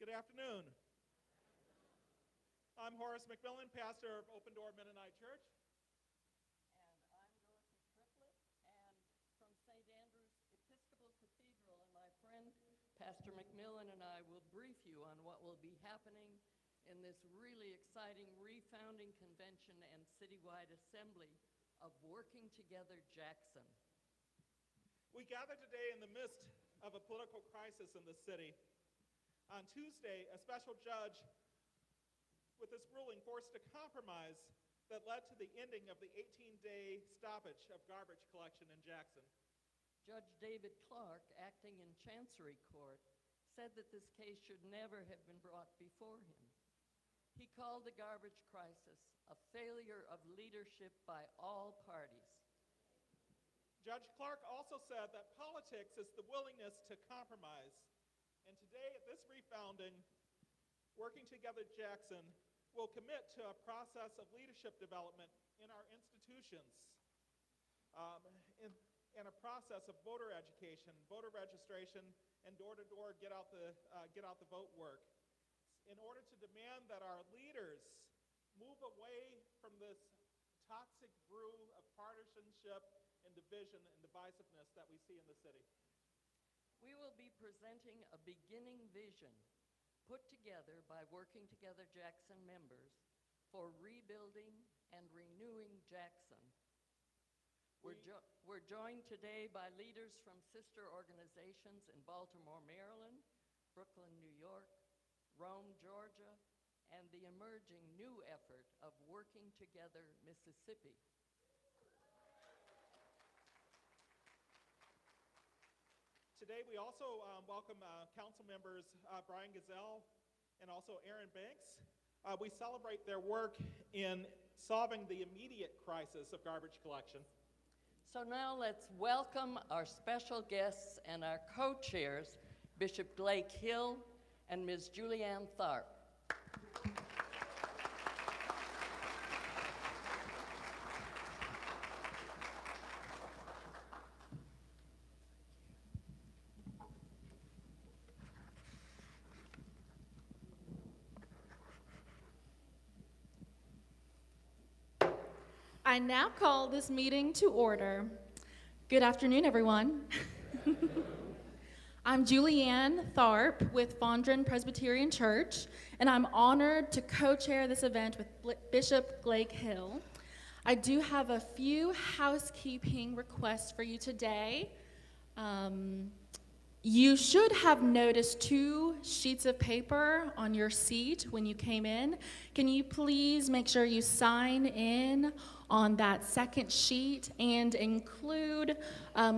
Good afternoon. I'm Horace McMillan, pastor of Open Door Mennonite Church. And I'm Dorothy Triplett, and from St. Andrew's Episcopal Cathedral, and my friend Pastor McMillan and I will brief you on what will be happening in this really exciting Refounding Convention and citywide assembly of Working Together Jackson. We gather today in the midst of a political crisis in the city. On Tuesday, a special judge with this ruling forced a compromise that led to the ending of the 18-day stoppage of garbage collection in Jackson. Judge David Clark, acting in Chancery Court, said that this case should never have been brought before him. He called the garbage crisis a failure of leadership by all parties Judge Clark also said that politics is the willingness to compromise. And today at this refounding, Working Together Jackson will commit to a process of leadership development in our institutions, in a process of voter education, voter registration, and door-to-door get out the vote work, in order to demand that our leaders move away from this toxic brew of partisanship and division and divisiveness that we see in the city. We will be presenting a beginning vision put together by Working Together Jackson members for rebuilding and renewing Jackson. We're joined today by leaders from sister organizations in Baltimore, Maryland, Brooklyn, New York, Rome, Georgia, and the emerging new effort of Working Together Mississippi. Today we also welcome council members Brian Gazelle and also Aaron Banks. We celebrate their work in solving the immediate crisis of garbage collection. So now let's welcome our special guests and our co-chairs, Bishop Blake Hill and Ms. Julianne Tharp. I now call this meeting to order. Good afternoon, everyone. I'm Julianne Tharp with Fondren Presbyterian Church, and I'm honored to co-chair this event with Bishop Blake Hill. I do have a few housekeeping requests for you today. You should have noticed 2 sheets of paper on your seat when you came in. Can you please make sure you sign in on that second sheet and include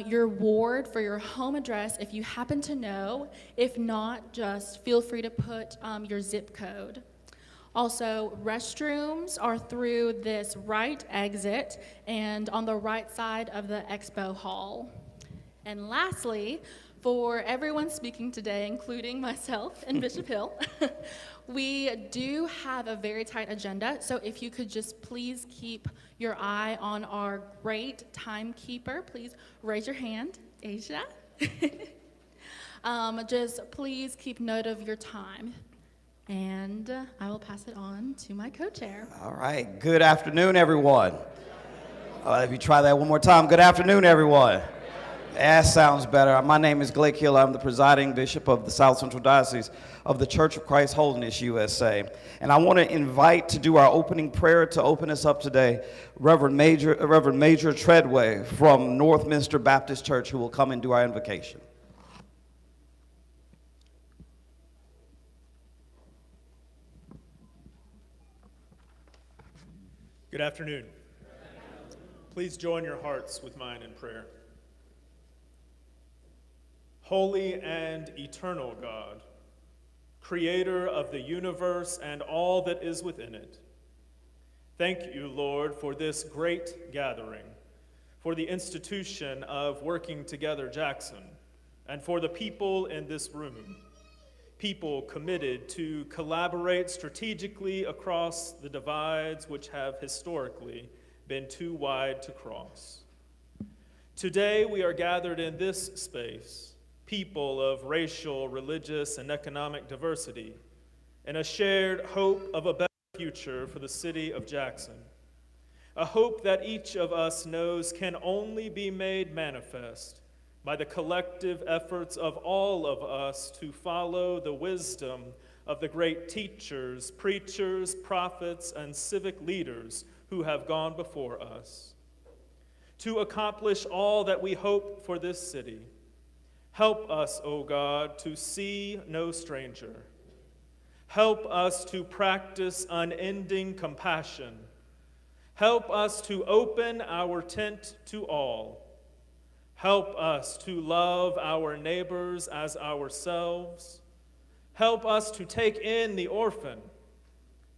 your ward for your home address if you happen to know. If not, just feel free to put your zip code. Also, restrooms are through this right exit and on the right side of the expo hall. And lastly, for everyone speaking today, including myself and Bishop Hill, we do have a very tight agenda, so if you could just please keep your eye on our great timekeeper. Please raise your hand, Asia. Just please keep note of your time. And I will pass it on to my co-chair. All right, good afternoon, everyone. If you try that one more time, good afternoon, everyone. That sounds better. My name is Blake Hill. I'm the presiding bishop of the South Central Diocese of the Church of Christ Holiness USA. And I want to invite to do our opening prayer to open us up today, Reverend Major Treadway from Northminster Baptist Church, who will come and do our invocation. Good afternoon. Please join your hearts with mine in prayer. Holy and eternal God, creator of the universe and all that is within it, thank you, Lord, for this great gathering, for the institution of Working Together Jackson, and for the people in this room, people committed to collaborate strategically across the divides which have historically been too wide to cross. Today we are gathered in this space, people of racial, religious, and economic diversity, in a shared hope of a better future for the city of Jackson, a hope that each of us knows can only be made manifest by the collective efforts of all of us to follow the wisdom of the great teachers, preachers, prophets, and civic leaders who have gone before us. To accomplish all that we hope for this city, help us, O God, to see no stranger. Help us to practice unending compassion. Help us to open our tent to all. Help us to love our neighbors as ourselves. Help us to take in the orphan.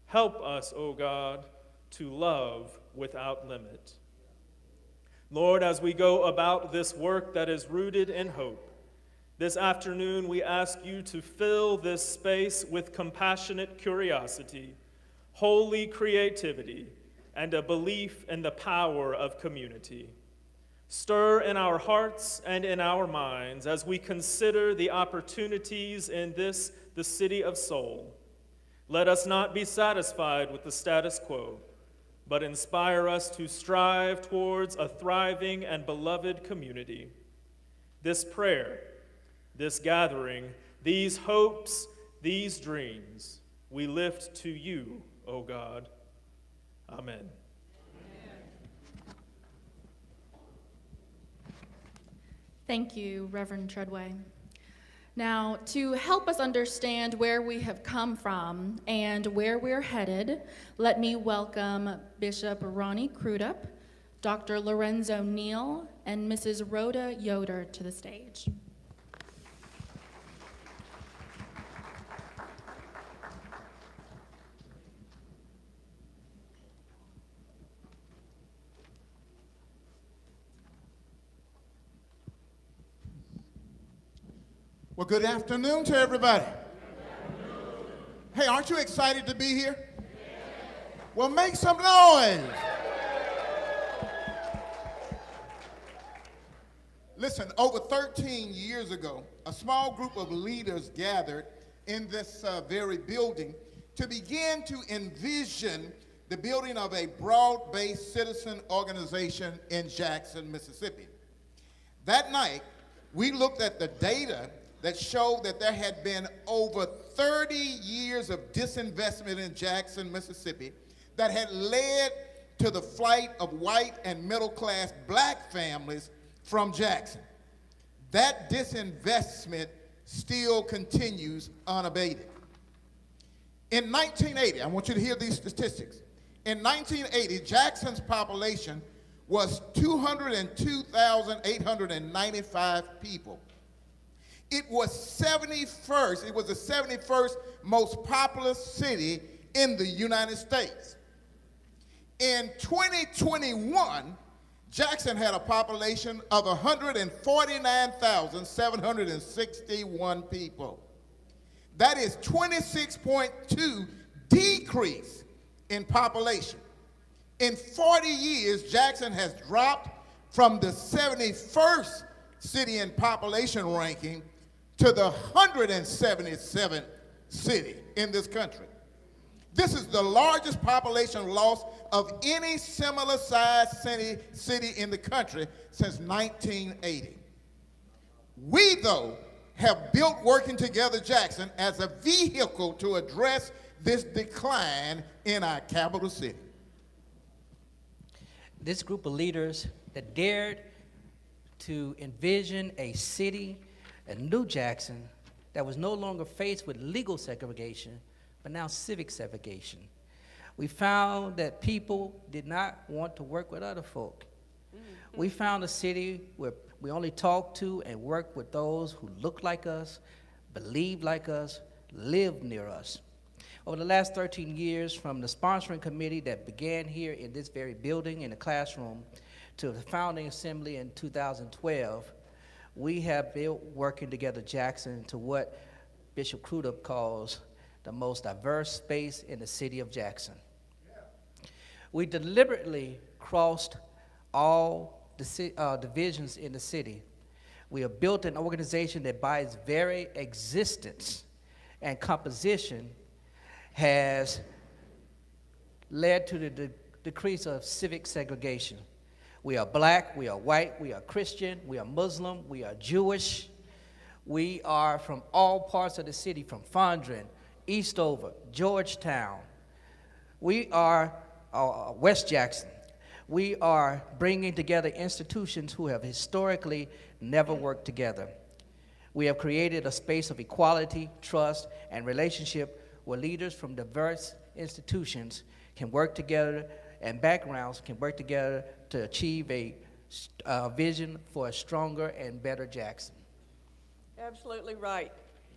Help us, O God, to love without limit. Lord, as we go about this work that is rooted in hope, this afternoon we ask you to fill this space with compassionate curiosity, holy creativity, and a belief in the power of community. Stir in our hearts and in our minds as we consider the opportunities in this, the city of soul. Let us not be satisfied with the status quo, but inspire us to strive towards a thriving and beloved community. This prayer, this gathering, these hopes, these dreams, we lift to you, O God. Amen. Thank you, Reverend Treadway. Now, to help us understand where we have come from and where we're headed, let me welcome Bishop Ronnie Crudup, Dr. Lorenzo Neal, and Mrs. Rhoda Yoder to the stage. Well, good afternoon to everybody. Hey, aren't you excited to be here? Well, make some noise. Listen, over 13 years ago, a small group of leaders gathered in this very building to begin to envision the building of a broad-based citizen organization in Jackson, Mississippi. That night, we looked at the data that showed that there had been over 30 years of disinvestment in Jackson, Mississippi, that had led to the flight of white and middle-class black families from Jackson. That disinvestment still continues unabated. In 1980, I want you to hear these statistics. In 1980, Jackson's population was 202,895 people. It was the 71st most populous city in the United States. In 2021, Jackson had a population of 149,761 people. That is 26.2 decrease in population. In 40 years, Jackson has dropped from the 71st city in population ranking to the 177th city in this country. This is the largest population loss of any similar sized city in the country since 1980. We, though, have built Working Together Jackson as a vehicle to address this decline in our capital city. This group of leaders that dared to envision a city, a new Jackson, that was no longer faced with legal segregation, but now civic segregation. We found that people did not want to work with other folk. Mm-hmm. We found a city where we only talked to and worked with those who looked like us, believed like us, lived near us. Over the last 13 years, from the sponsoring committee that began here in this very building in the classroom to the founding assembly in 2012, we have built Working Together Jackson to what Bishop Crudup calls the most diverse space in the city of Jackson. Yeah. We deliberately crossed all the divisions in the city. We have built an organization that by its very existence and composition has led to the decrease of civic segregation. We are black, we are white, we are Christian, we are Muslim, we are Jewish. We are from all parts of the city, from Fondren, Eastover, Georgetown. We are West Jackson. We are bringing together institutions who have historically never worked together. We have created a space of equality, trust, and relationship where leaders from diverse institutions can work together and backgrounds can work together to achieve a vision for a stronger and better Jackson. Absolutely right.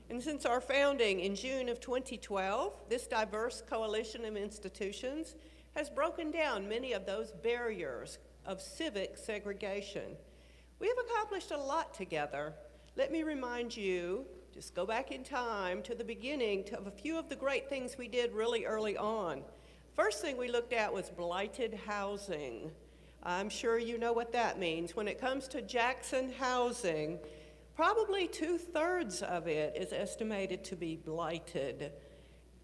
And since our founding in June of 2012, this diverse coalition of institutions has broken down many of those barriers of civic segregation. We have accomplished a lot together. Let me remind you, just go back in time to the beginning of a few of the great things we did really early on. First thing we looked at was blighted housing. I'm sure you know what that means. When it comes to Jackson housing, probably 2/3 of it is estimated to be blighted,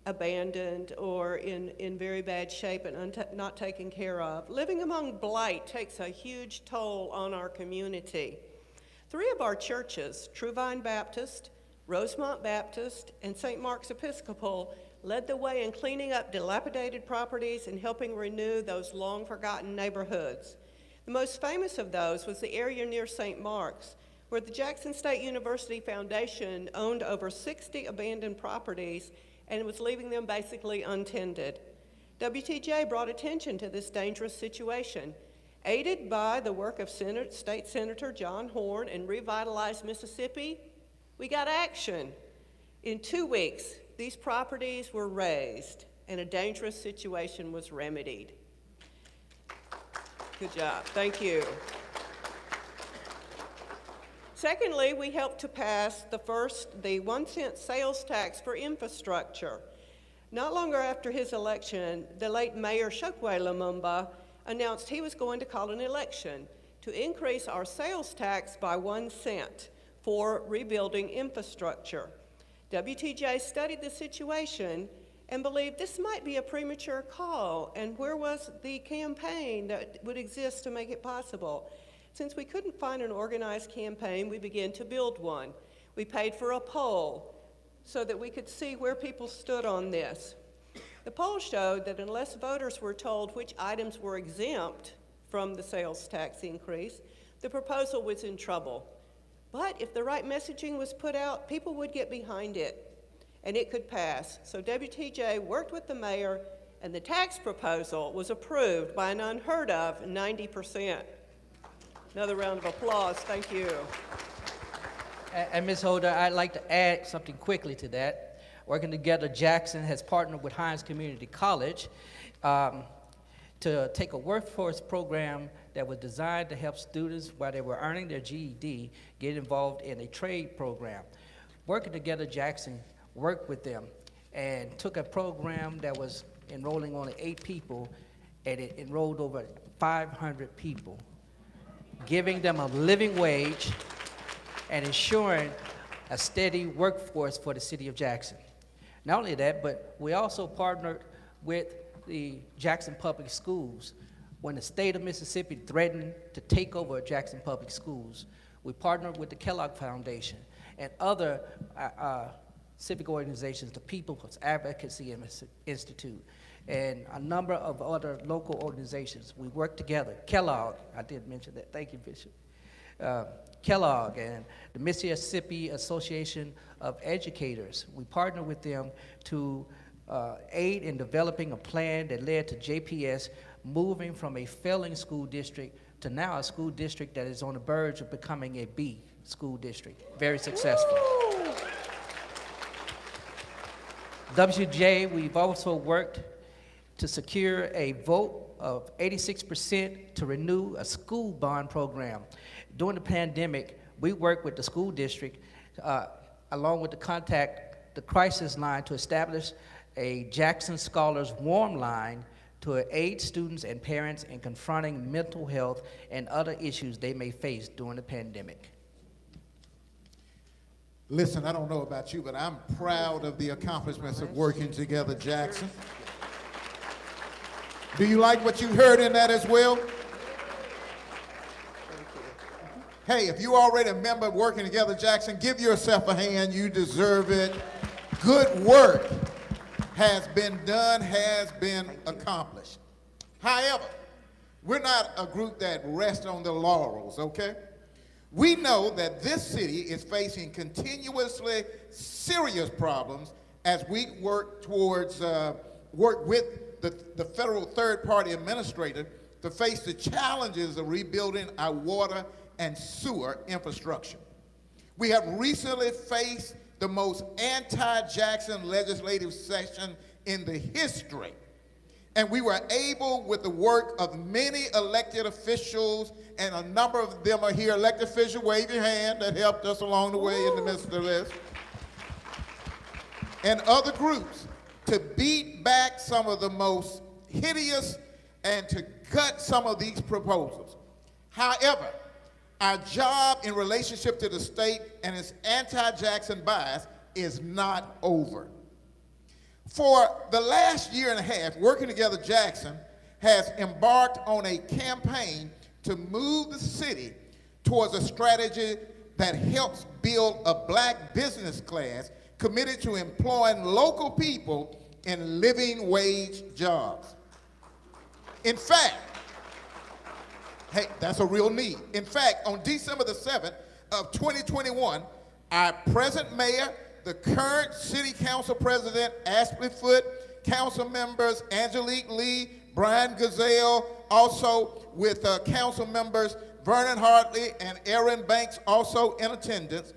abandoned, or in very bad shape and not taken care of. Living among blight takes a huge toll on our community. 3 of our churches, True Vine Baptist, Rosemont Baptist, and St. Mark's Episcopal, led the way in cleaning up dilapidated properties and helping renew those long-forgotten neighborhoods. The most famous of those was the area near St. Mark's, where the Jackson State University Foundation owned over 60 abandoned properties and was leaving them basically untended. WTJ brought attention to this dangerous situation. Aided by the work of State Senator John Horn and Revitalize Mississippi, we got action. In 2 weeks, these properties were razed and a dangerous situation was remedied. Good job, thank you. Secondly, we helped to pass the 1 cent sales tax for infrastructure. Not longer after his election, the late Mayor Chokwe Lumumba announced he was going to call an election to increase our sales tax by 1 cent for rebuilding infrastructure. WTJ studied the situation and believed this might be a premature call, and where was the campaign that would exist to make it possible? Since we couldn't find an organized campaign, we began to build one. We paid for a poll so that we could see where people stood on this. The poll showed that unless voters were told which items were exempt from the sales tax increase, the proposal was in trouble. But if the right messaging was put out, people would get behind it, and it could pass. So WTJ worked with the mayor, and the tax proposal was approved by an unheard of 90%. Another round of applause, thank you. And Ms. Holder, I'd like to add something quickly to that. Working Together Jackson has partnered with Hines Community College to take a workforce program that was designed to help students while they were earning their GED get involved in a trade program. Working Together Jackson worked with them and took a program that was enrolling only 8 people, and it enrolled over 500 people, giving them a living wage and ensuring a steady workforce for the city of Jackson. Not only that, but we also partnered with the Jackson Public Schools. When the state of Mississippi threatened to take over Jackson Public Schools, we partnered with the Kellogg Foundation and other civic organizations, the People's Advocacy Institute, and a number of other local organizations. We worked together. Kellogg, I did mention that, thank you, Bishop. Kellogg and the Mississippi Association of Educators. We partnered with them to aid in developing a plan that led to JPS moving from a failing school district to now a school district that is on the verge of becoming a B school district. Very successful. WJ, we've also worked to secure a vote of 86% to renew a school bond program. During the pandemic, we worked with the school district along with the crisis line to establish a Jackson Scholars Warm Line to aid students and parents in confronting mental health and other issues they may face during the pandemic. Listen, I don't know about you, but I'm proud of the accomplishments of Working Together Jackson. Do you like what you heard in that as well? Hey, if you already a member of Working Together Jackson, give yourself a hand. You deserve it. Good work has been done, has been accomplished. However, we're not a group that rests on the laurels, okay? We know that this city is facing continuously serious problems as we work with the federal third-party administrator to face the challenges of rebuilding our water and sewer infrastructure. We have recently faced the most anti-Jackson legislative session in the history. And we were able, with the work of many elected officials, and a number of them are here, elected officials, wave your hand, that helped us along the way in the midst of this, and other groups, to beat back some of the most hideous and to gut some of these proposals. However, our job in relationship to the state and its anti-Jackson bias is not over. For the last year and a half, Working Together Jackson has embarked on a campaign to move the city towards a strategy that helps build a black business class committed to employing local people in living wage jobs. In fact, hey, that's a real need. In fact, on December the 7th of 2021, our present mayor, the current city council president, Ashley Foote, council members Angelique Lee, Brian Gazelle, also with council members Vernon Hartley and Aaron Banks, also in attendance,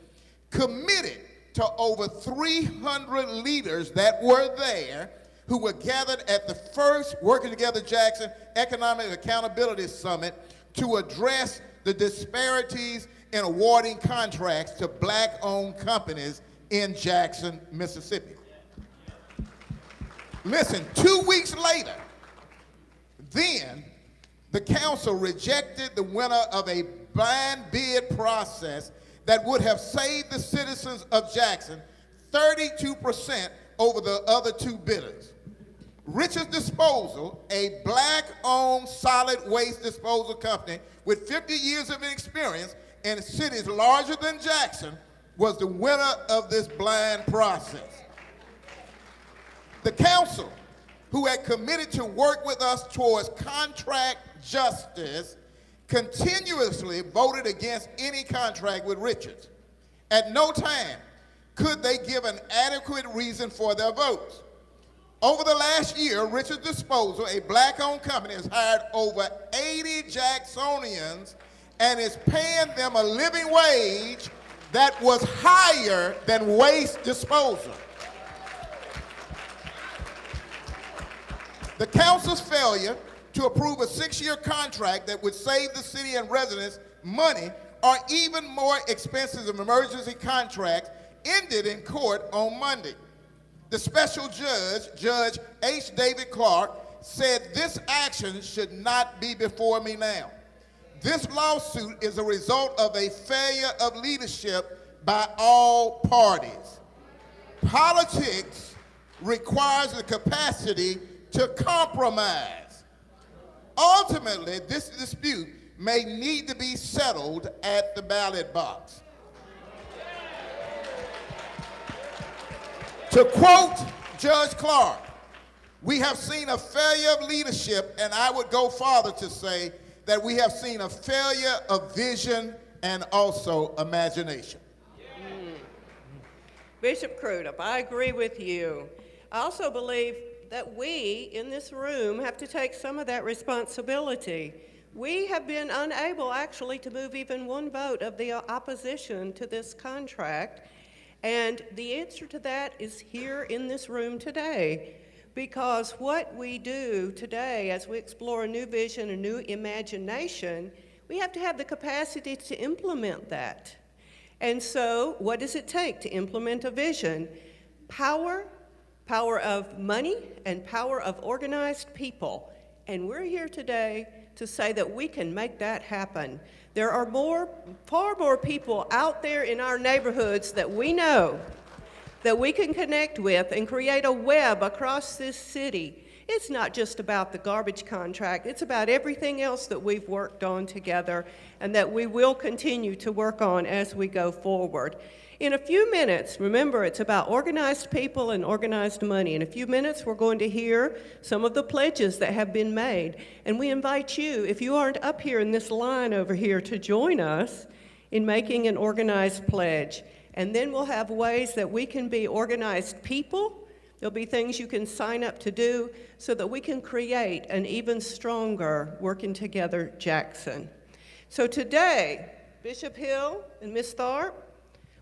committed to over 300 leaders that were there who were gathered at the first Working Together Jackson Economic Accountability Summit to address the disparities in awarding contracts to black-owned companies in Jackson, Mississippi. Listen, 2 weeks later, then the council rejected the winner of a blind bid process that would have saved the citizens of Jackson 32% over the other two bidders. Richards Disposal, a black-owned solid waste disposal company with 50 years of experience in cities larger than Jackson, was the winner of this blind process. The council, who had committed to work with us towards contract justice, continuously voted against any contract with Richards. At no time could they give an adequate reason for their votes. Over the last year, Richards Disposal, a black-owned company, has hired over 80 Jacksonians and is paying them a living wage that was higher than waste disposal. The council's failure to approve a 6-year contract that would save the city and residents money or even more expensive emergency contracts ended in court on Monday. The special judge, Judge H. David Clark, said this action should not be before me now. This lawsuit is a result of a failure of leadership by all parties. Politics requires the capacity to compromise. Ultimately, this dispute may need to be settled at the ballot box. To quote Judge Clark, we have seen a failure of leadership, and I would go farther to say that we have seen a failure of vision and also imagination. Bishop Crudup, I agree with you. I also believe that we in this room have to take some of that responsibility. We have been unable actually to move even one vote of the opposition to this contract, and the answer to that is here in this room today. Because what we do today as we explore a new vision, a new imagination, we have to have the capacity to implement that. And so what does it take to implement a vision? Power of money, and power of organized people. And we're here today to say that we can make that happen. There are far more people out there in our neighborhoods that we know that we can connect with and create a web across this city. It's not just about the garbage contract, it's about everything else that we've worked on together and that we will continue to work on as we go forward. In a few minutes, remember, it's about organized people and organized money. In a few minutes, we're going to hear some of the pledges that have been made. And we invite you, if you aren't up here in this line over here, to join us in making an organized pledge. And then we'll have ways that we can be organized people. There'll be things you can sign up to do so that we can create an even stronger Working Together Jackson. So today, Bishop Hill and Ms. Tharp,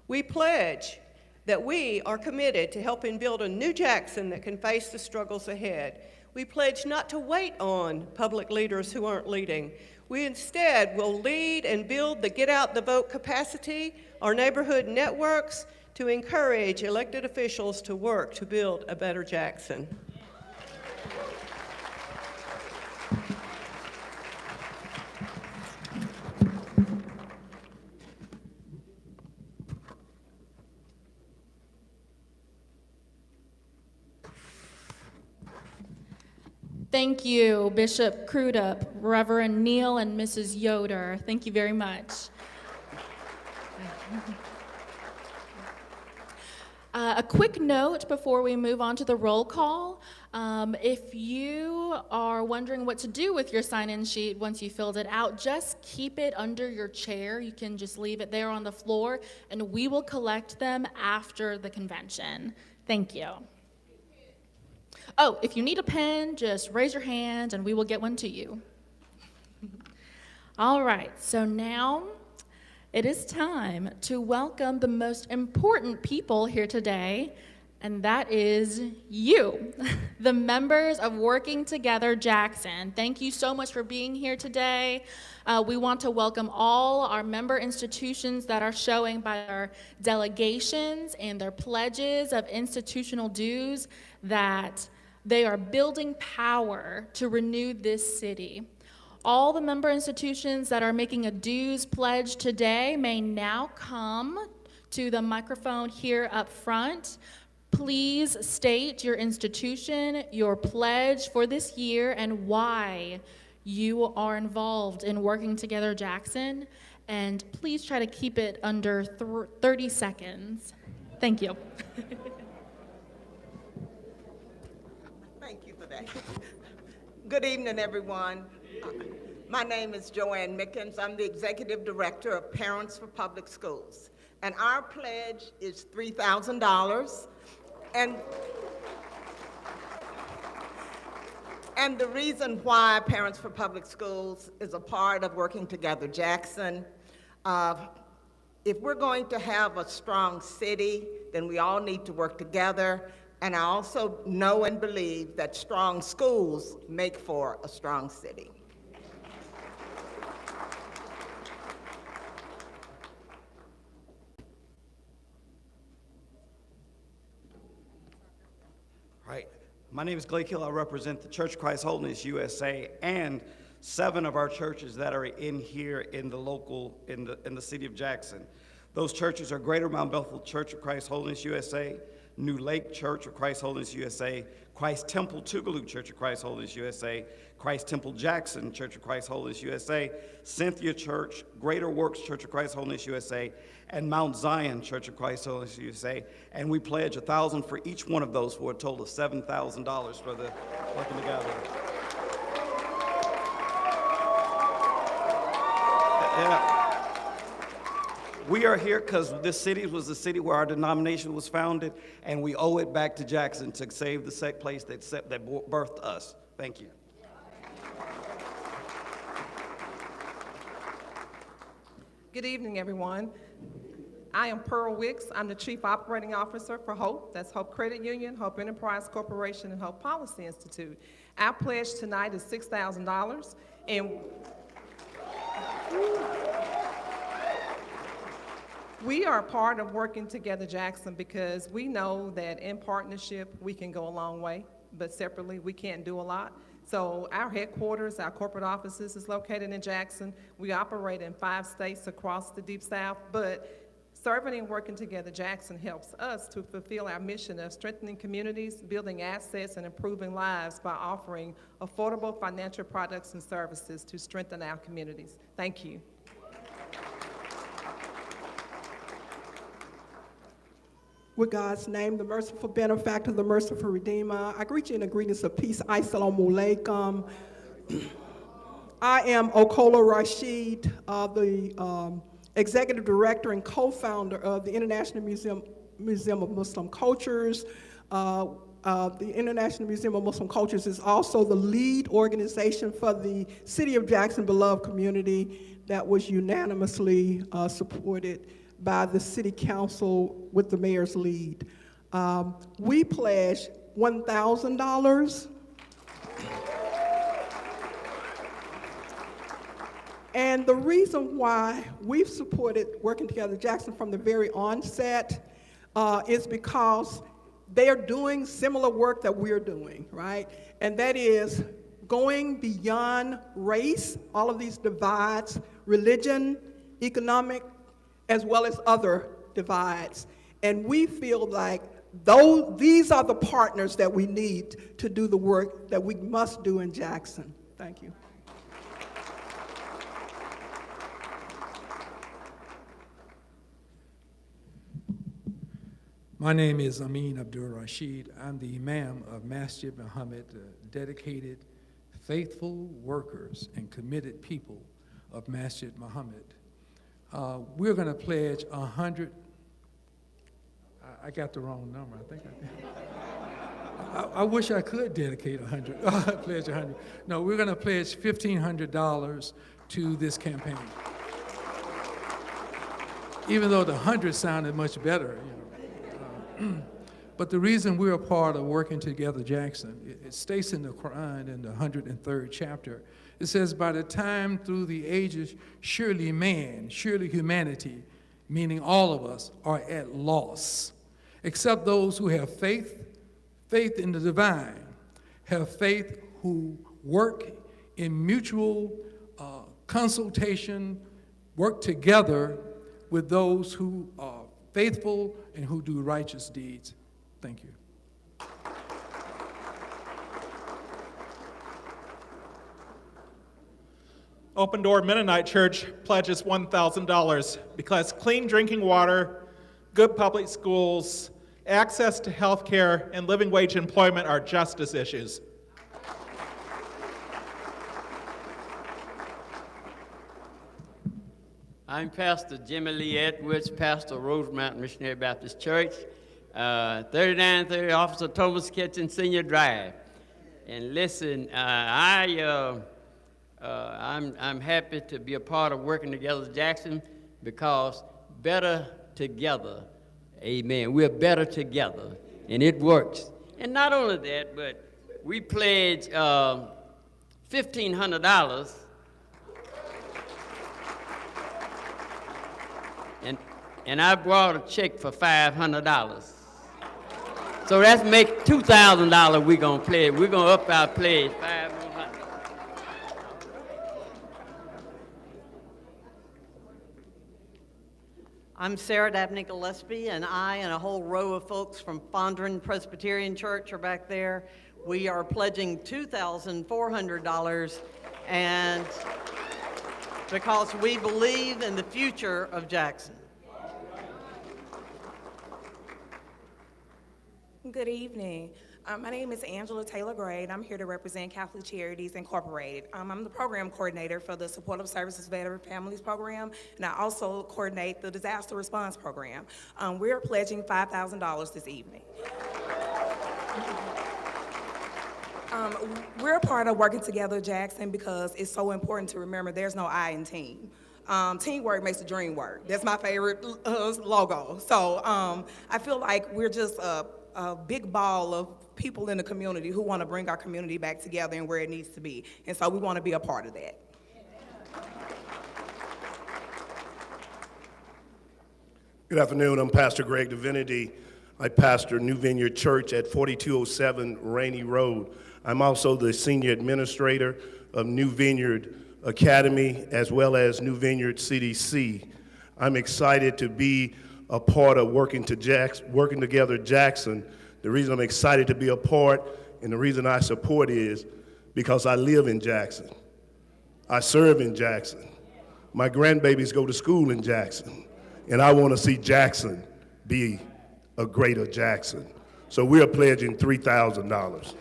we pledge that we are committed to helping build a new Jackson that can face the struggles ahead. We pledge not to wait on public leaders who aren't leading. We instead will lead and build the get out the vote capacity, our neighborhood networks, to encourage elected officials to work to build a better Jackson. Thank you, Bishop Crudup, Reverend Neal, and Mrs. Yoder. Thank you very much. A quick note before we move on to the roll call. If you are wondering what to do with your sign-in sheet once you filled it out, just keep it under your chair. You can just leave it there on the floor, and we will collect them after the convention. Thank you. Oh, if you need a pen, just raise your hand and we will get one to you. All right, so now it is time to welcome the most important people here today, and that is you, the members of Working Together Jackson. Thank you so much for being here today. We want to welcome all our member institutions that are showing by their delegations and their pledges of institutional dues that they are building power to renew this city. All the member institutions that are making a dues pledge today may now come to the microphone here up front. Please state your institution, your pledge for this year, and why you are involved in Working Together Jackson. And please try to keep it under 30 seconds. Thank you. Thank you for that. Good evening, everyone. My name is Joanne Mickens. I'm the Executive Director of Parents for Public Schools. And our pledge is $3,000. And the reason why Parents for Public Schools is a part of Working Together Jackson, if we're going to have a strong city, then we all need to work together. And I also know and believe that strong schools make for a strong city. Right. My name is Blake Hill. I represent the Church of Christ Holiness USA and 7 of our churches that are in here in the local, in the city of Jackson. Those churches are Greater Mount Bethel Church of Christ Holiness USA, New Lake Church of Christ Holiness USA, Christ Temple Tougaloo Church of Christ Holiness USA, Christ Temple Jackson Church of Christ Holiness USA, Cynthia Church, Greater Works Church of Christ Holiness USA, and Mount Zion Church of Christ Holiness USA. And we pledge $1,000 for each one of those for a total of $7,000 for the Working Together. Yeah. We are here because this city was the city where our denomination was founded, and we owe it back to Jackson to save the place that birthed us. Thank you. Good evening, everyone. I am Pearl Wicks. I'm the Chief Operating Officer for HOPE. That's Hope Credit Union, Hope Enterprise Corporation, and Hope Policy Institute. Our pledge tonight is $6,000, and we are part of Working Together Jackson because we know that in partnership we can go a long way, but separately we can't do a lot. So our headquarters, our corporate offices is located in Jackson. We operate in 5 states across the Deep South, but serving and Working Together Jackson helps us to fulfill our mission of strengthening communities, building assets, and improving lives by offering affordable financial products and services to strengthen our communities. Thank you. With God's name, the merciful benefactor, the merciful redeemer, I greet you in the greetings of peace. Assalamu alaikum. I am Okola Rashid, the executive director and co-founder of the International Museum of Muslim Cultures. The International Museum of Muslim Cultures is also the lead organization for the City of Jackson Beloved Community that was unanimously supported by the City Council with the mayor's lead. We pledge $1,000 And the reason why we've supported Working Together Jackson from the very onset is because they are doing similar work that we're doing, right? And that is going beyond race, all of these divides, religion, economic, as well as other divides. And we feel like these are the partners that we need to do the work that we must do in Jackson. Thank you. My name is Amin Abdul Rashid. I'm the Imam of Masjid Muhammad, dedicated, faithful workers and committed people of Masjid Muhammad. We're going to pledge 100. I got the wrong number. I think I did. I wish I could dedicate 100. Pledge 100. No, we're going to pledge $1,500 to this campaign. Even though the 100 sounded much better, you know. But the reason we're a part of Working Together Jackson, it states in the Quran in the 103rd chapter, it says, by the time through the ages, surely man, surely humanity, meaning all of us, are at loss, except those who have faith in the divine, have faith who work in mutual consultation, work together with those who are faithful and who do righteous deeds. Thank you. Open Door Mennonite Church pledges $1,000 because clean drinking water, good public schools, access to health care, and living wage employment are justice issues. I'm Pastor Jimmy Lee Edwards, pastor of Rosemount Missionary Baptist Church, 3930 Officer Thomas Kitchen Senior Drive. And listen, I'm happy to be a part of Working Together Jackson because better together, amen, we're better together, and it works. And not only that, but we pledge $1,500. And I brought a check for $500. So that's make $2,000 we're gonna pledge. We're gonna up our pledge, $500. I'm Sarah Dabney Gillespie, and I and a whole row of folks from Fondren Presbyterian Church are back there. We are pledging $2,400, and because we believe in the future of Jackson. Good evening. My name is Angela Taylor Gray, and I'm here to represent Catholic Charities Incorporated. I'm the program coordinator for the Supportive Services Veteran Families Program, and I also coordinate the Disaster Response Program. We're pledging $5,000 this evening. We're a part of Working Together Jackson because it's so important to remember there's no I in team. Teamwork makes the dream work. That's my favorite logo. So I feel like we're just a big ball of people in the community who want to bring our community back together and where it needs to be. And so we want to be a part of that. Good afternoon. I'm Pastor Greg Divinity. I pastor New Vineyard Church at 4207 Rainey Road. I'm also the senior administrator of New Vineyard Academy as well as New Vineyard CDC. I'm excited to be a part of Working Together Jackson. The reason I'm excited to be a part and the reason I support is because I live in Jackson. I serve in Jackson. My grandbabies go to school in Jackson, and I want to see Jackson be a greater Jackson. So we are pledging $3,000.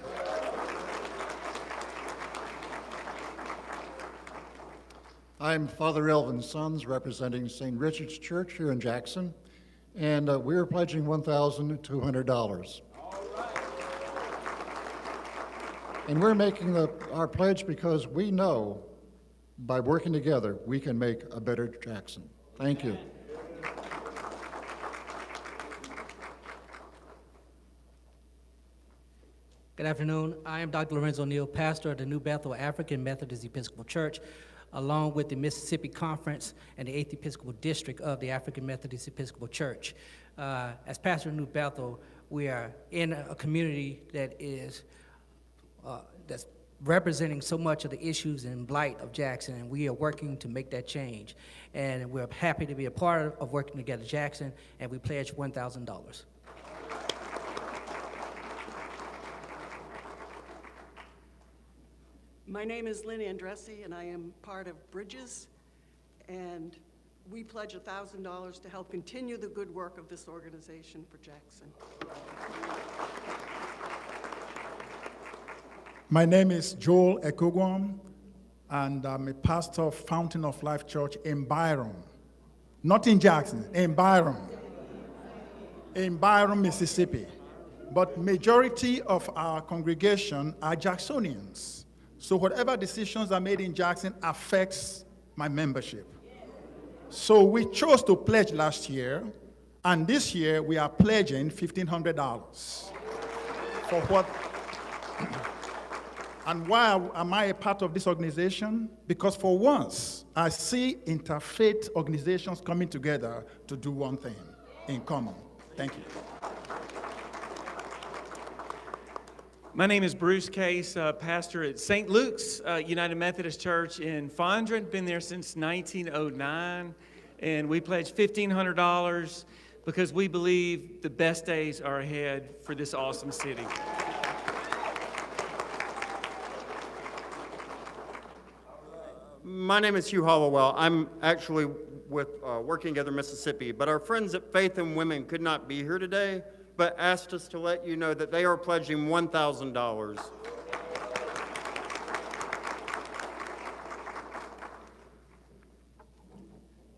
I'm Father Elvin Sons, representing St. Richard's Church here in Jackson, and we're pledging $1,200. And we're making our pledge because we know by working together we can make a better Jackson. Thank you. Good afternoon. I am Dr. Lorenzo Neal, pastor of the New Bethel African Methodist Episcopal Church. along with the Mississippi Conference and the 8th Episcopal District of the African Methodist Episcopal Church. As pastor of New Bethel, we are in a community that is that's representing so much of the issues and blight of Jackson, and we are working to make that change. And we're happy to be a part of Working Together Jackson, and we pledge $1,000. My name is Lynn Andressi, and I am part of Bridges, and we pledge $1,000 to help continue the good work of this organization for Jackson. My name is Joel Ekogwam, and I'm a pastor of Fountain of Life Church in Byron. Not in Jackson, in Byron. In Byron, Mississippi. But majority of our congregation are Jacksonians. So whatever decisions are made in Jackson affects my membership. So we chose to pledge last year, and this year we are pledging $1,500 for what. And why am I a part of this organization? Because for once, I see interfaith organizations coming together to do one thing in common. Thank you. My name is Bruce Case, pastor at St. Luke's United Methodist Church in Fondren. Been there since 1909, and we pledged $1,500 because we believe the best days are ahead for this awesome city. My name is Hugh Hollowell. I'm actually with Working Together Mississippi, but our friends at Faith and Women could not be here today, but asked us to let you know that they are pledging $1,000.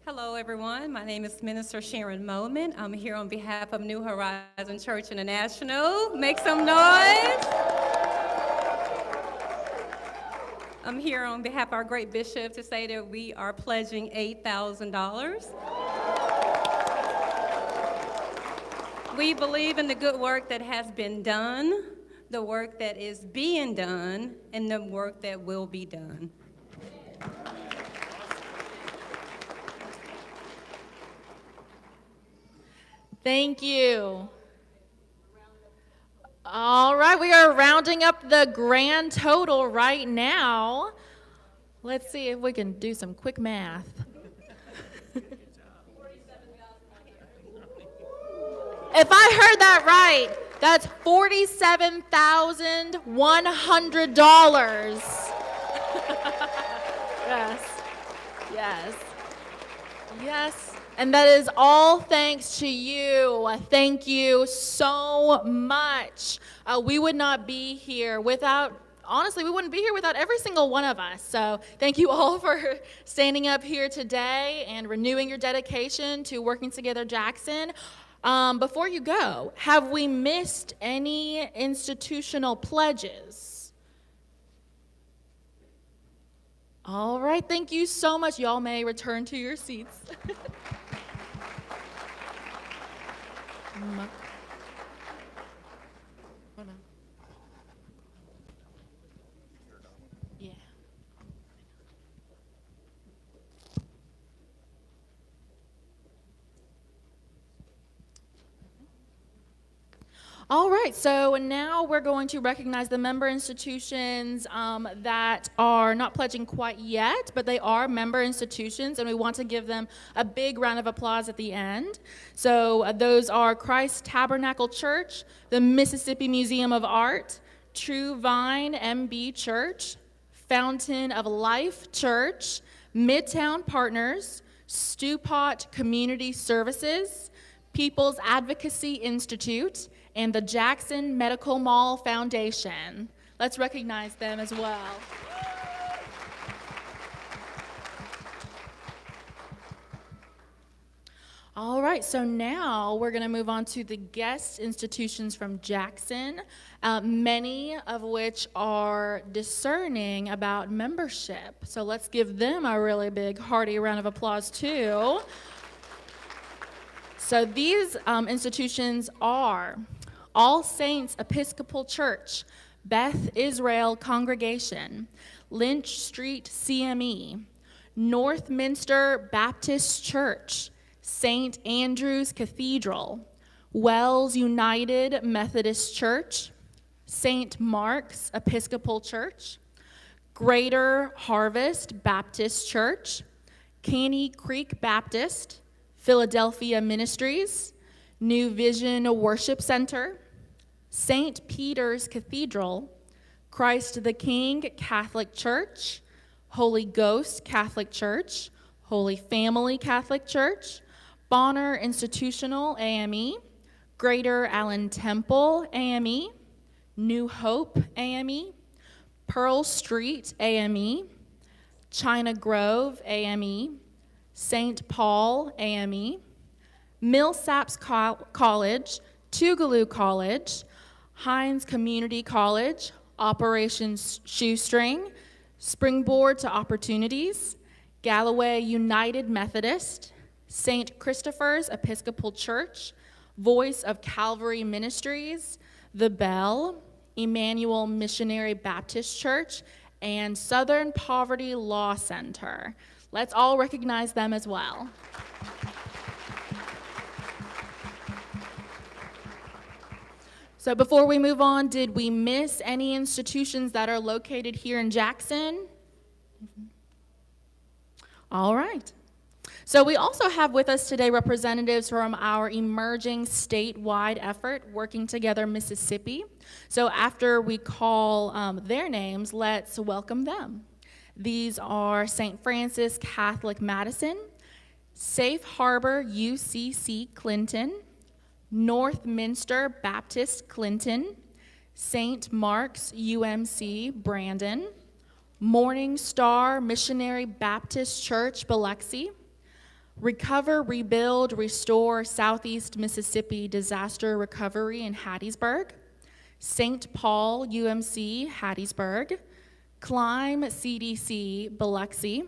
Hello, everyone. My name is Minister Sharon Moman. I'm here on behalf of New Horizon Church International. Make some noise. I'm here on behalf of our great bishop to say that we are pledging $8,000. We believe in the good work that has been done, the work that is being done, and the work that will be done. Thank you. All right, we are rounding up the grand total right now. Let's see if we can do some quick math. If I heard that right, that's $47,100. Yes, yes, yes. And that is all thanks to you. Thank you so much. We would not be here without, honestly, we wouldn't be here without every single one of us. So thank you all for standing up here today and renewing your dedication to Working Together Jackson. Before you go, have we missed any institutional pledges? All right, thank you so much. Y'all may return to your seats. Yeah. All right, so now we're going to recognize the member institutions that are not pledging quite yet, but they are member institutions, and we want to give them a big round of applause at the end. So those are Christ Tabernacle Church, the Mississippi Museum of Art, True Vine MB Church, Fountain of Life Church, Midtown Partners, Stewpot Community Services, People's Advocacy Institute, and the Jackson Medical Mall Foundation. Let's recognize them as well. All right, so now we're going to move on to the guest institutions from Jackson, many of which are discerning about membership. So let's give them a really big, hearty round of applause, too. So these institutions are All Saints Episcopal Church, Beth Israel Congregation, Lynch Street CME, Northminster Baptist Church, St. Andrew's Cathedral, Wells United Methodist Church, St. Mark's Episcopal Church, Greater Harvest Baptist Church, Caney Creek Baptist, Philadelphia Ministries, New Vision Worship Center, St. Peter's Cathedral, Christ the King Catholic Church, Holy Ghost Catholic Church, Holy Family Catholic Church, Bonner Institutional AME, Greater Allen Temple AME, New Hope AME, Pearl Street AME, China Grove AME, St. Paul AME, Millsaps College, Tougaloo College, Hines Community College, Operation Shoestring, Springboard to Opportunities, Galloway United Methodist, St. Christopher's Episcopal Church, Voice of Calvary Ministries, The Bell, Emmanuel Missionary Baptist Church, and Southern Poverty Law Center. Let's all recognize them as well. So before we move on, did we miss any institutions that are located here in Jackson? All right. So we also have with us today representatives from our emerging statewide effort, Working Together Mississippi. So after we call their names, let's welcome them. These are St. Francis Catholic Madison, Safe Harbor UCC Clinton, Northminster Baptist Clinton, St. Mark's UMC Brandon, Morning Star Missionary Baptist Church Biloxi, Recover, Rebuild, Restore Southeast Mississippi Disaster Recovery in Hattiesburg, St. Paul UMC Hattiesburg, Climb CDC Biloxi,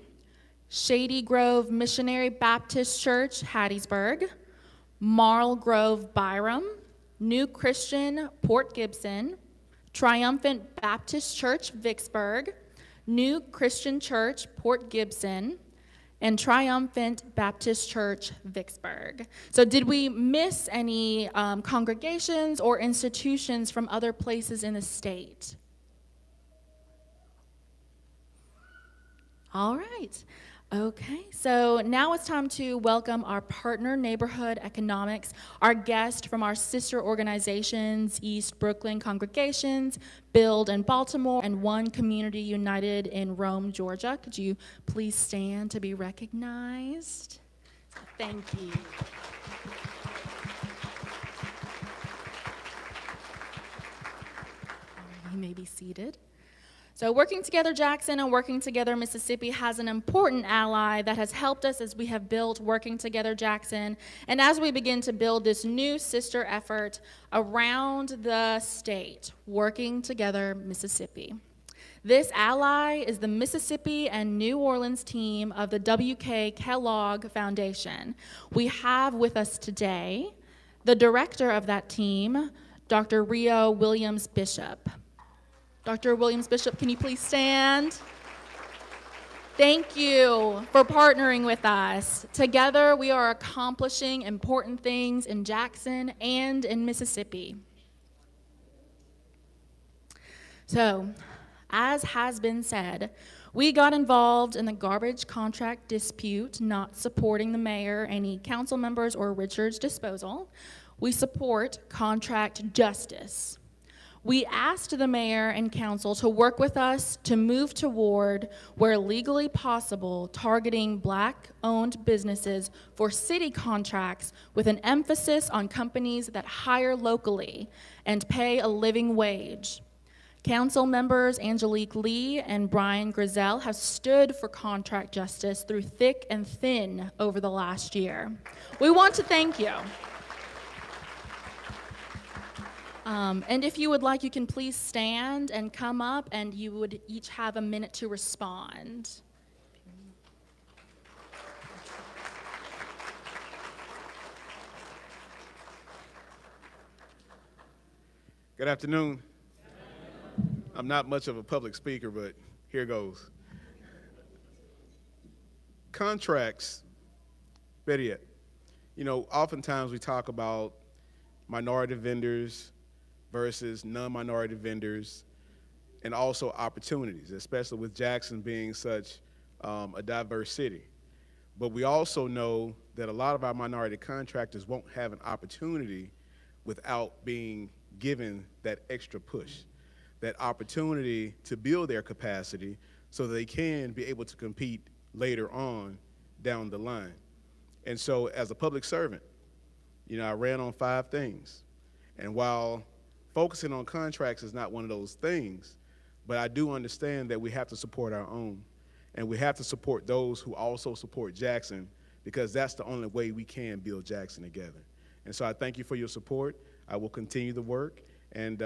Shady Grove Missionary Baptist Church Hattiesburg, Marl Grove Byram, New Christian Port Gibson, Triumphant Baptist Church Vicksburg, New Christian Church Port Gibson, and Triumphant Baptist Church Vicksburg. So did we miss any congregations or institutions from other places in the state? All right. Okay, so now it's time to welcome our partner, Neighborhood Economics, our guest from our sister organizations, East Brooklyn Congregations, Build in Baltimore, and One Community United in Rome, Georgia. Could you please stand to be recognized? Thank you. You may be seated. So Working Together Jackson and Working Together Mississippi has an important ally that has helped us as we have built Working Together Jackson and as we begin to build this new sister effort around the state, Working Together Mississippi. This ally is the Mississippi and New Orleans team of the W.K. Kellogg Foundation. We have with us today the director of that team, Dr. Rio Williams Bishop. Dr. Williams Bishop, can you please stand? Thank you for partnering with us. Together, we are accomplishing important things in Jackson and in Mississippi. So, as has been said, we got involved in the garbage contract dispute, not supporting the mayor, any council members, or Richard's disposal. We support contract justice. We asked the mayor and council to work with us to move toward, where legally possible, targeting Black-owned businesses for city contracts with an emphasis on companies that hire locally and pay a living wage. Council members Angelique Lee and Brian Grizel have stood for contract justice through thick and thin over the last year. We want to thank you. And if you would like, you can please stand and come up, and you would each have a minute to respond. Good afternoon. I'm not much of a public speaker, but here goes. contracts, better yet, oftentimes we talk about minority vendors versus non-minority vendors, and also opportunities, especially with Jackson being such a diverse city. But we also know that a lot of our minority contractors won't have an opportunity without being given that extra push, that opportunity to build their capacity so they can be able to compete later on down the line. And so as a public servant, I ran on 5 things. And while focusing on contracts is not one of those things, but I do understand that we have to support our own, and we have to support those who also support Jackson, because that's the only way we can build Jackson together. And so I thank you for your support. I will continue the work, and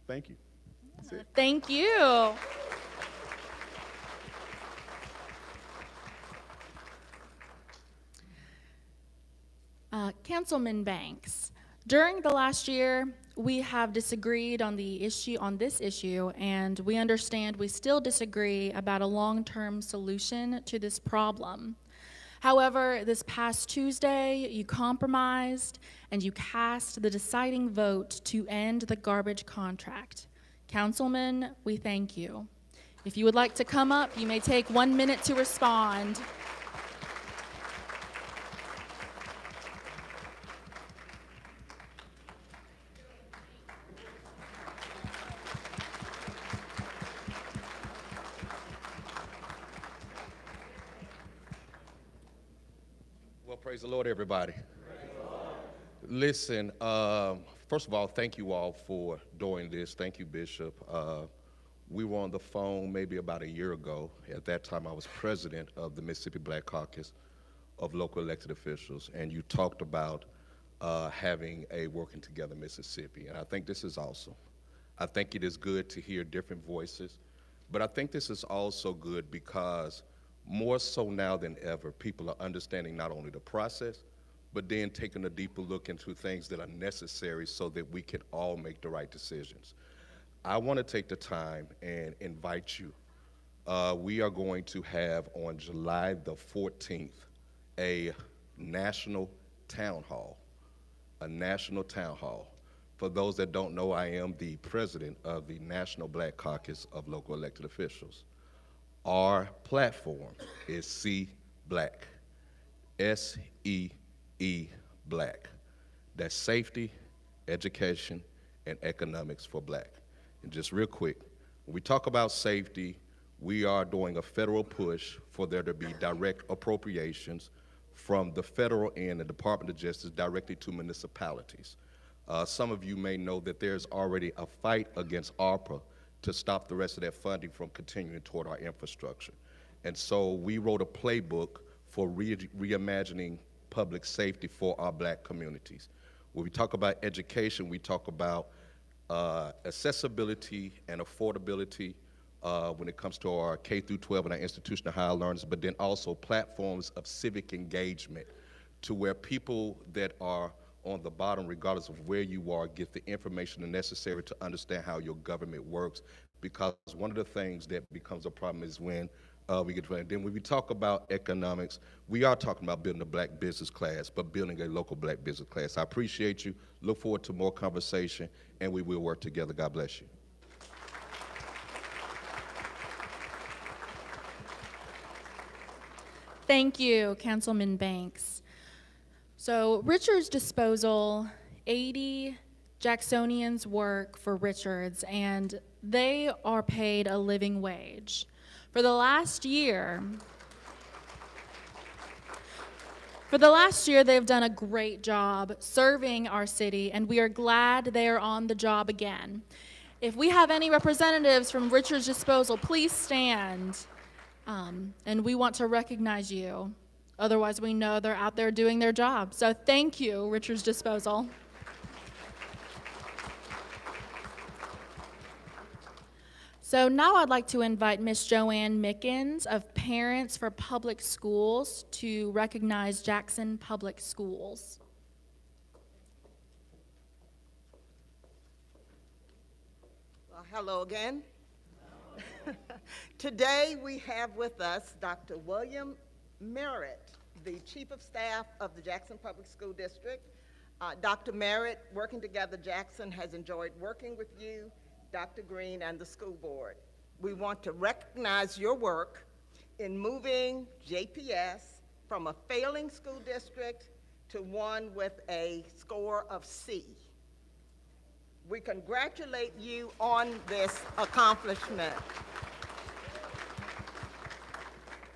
thank you. That's it. Thank you. Councilman Banks, during the last year, we have disagreed on this issue, and we understand we still disagree about a long-term solution to this problem. However, this past Tuesday, you compromised and you cast the deciding vote to end the garbage contract. Councilman, we thank you. If you would like to come up, you may take 1 minute to respond. Well, praise the Lord, everybody. Listen, first of all, thank you all for doing this. Thank you, Bishop. We were on the phone maybe about a year ago. At that time, I was president of the Mississippi Black Caucus of local elected officials, and you talked about having a Working Together Mississippi, and I think this is awesome. I think it is good to hear different voices, but I think this is also good because more so now than ever, people are understanding not only the process, but then taking a deeper look into things that are necessary so that we can all make the right decisions. I want to take the time and invite you. We are going to have on July the 14th a national town hall. For those that don't know, I am the president of the National Black Caucus of Local Elected Officials. Our platform is See Black, S-E-E Black. That's safety, education, and economics for Black. And just real quick, when we talk about safety, we are doing a federal push for there to be direct appropriations from the federal and the Department of Justice directly to municipalities. Some of you may know that there's already a fight against ARPA to stop the rest of that funding from continuing toward our infrastructure. And so we wrote a playbook for reimagining public safety for our Black communities. When we talk about education, we talk about accessibility and affordability when it comes to our K through 12 and our institutional higher learners, but then also platforms of civic engagement to where people that are on the bottom, regardless of where you are, get the information necessary to understand how your government works. Because one of the things that becomes a problem is when we get to, and then when we talk about economics, we are talking about building a Black business class, but building a local Black business class. I appreciate you. Look forward to more conversation, and we will work together. God bless you. Thank you, Councilman Banks. So Richards Disposal, 80 Jacksonians work for Richards, and they are paid a living wage. For the last year, they've done a great job serving our city, and we are glad they are on the job again. If we have any representatives from Richards Disposal, please stand, and we want to recognize you. Otherwise, we know they're out there doing their job. So thank you, Richards Disposal. So now I'd like to invite Ms. Joanne Mickens of Parents for Public Schools to recognize Jackson Public Schools. Well, hello again. Today we have with us Dr. William Merritt, the Chief of Staff of the Jackson Public School District. Dr. Merritt, Working Together Jackson has enjoyed working with you, Dr. Green, and the school board. We want to recognize your work in moving JPS from a failing school district to one with a score of C. We congratulate you on this accomplishment.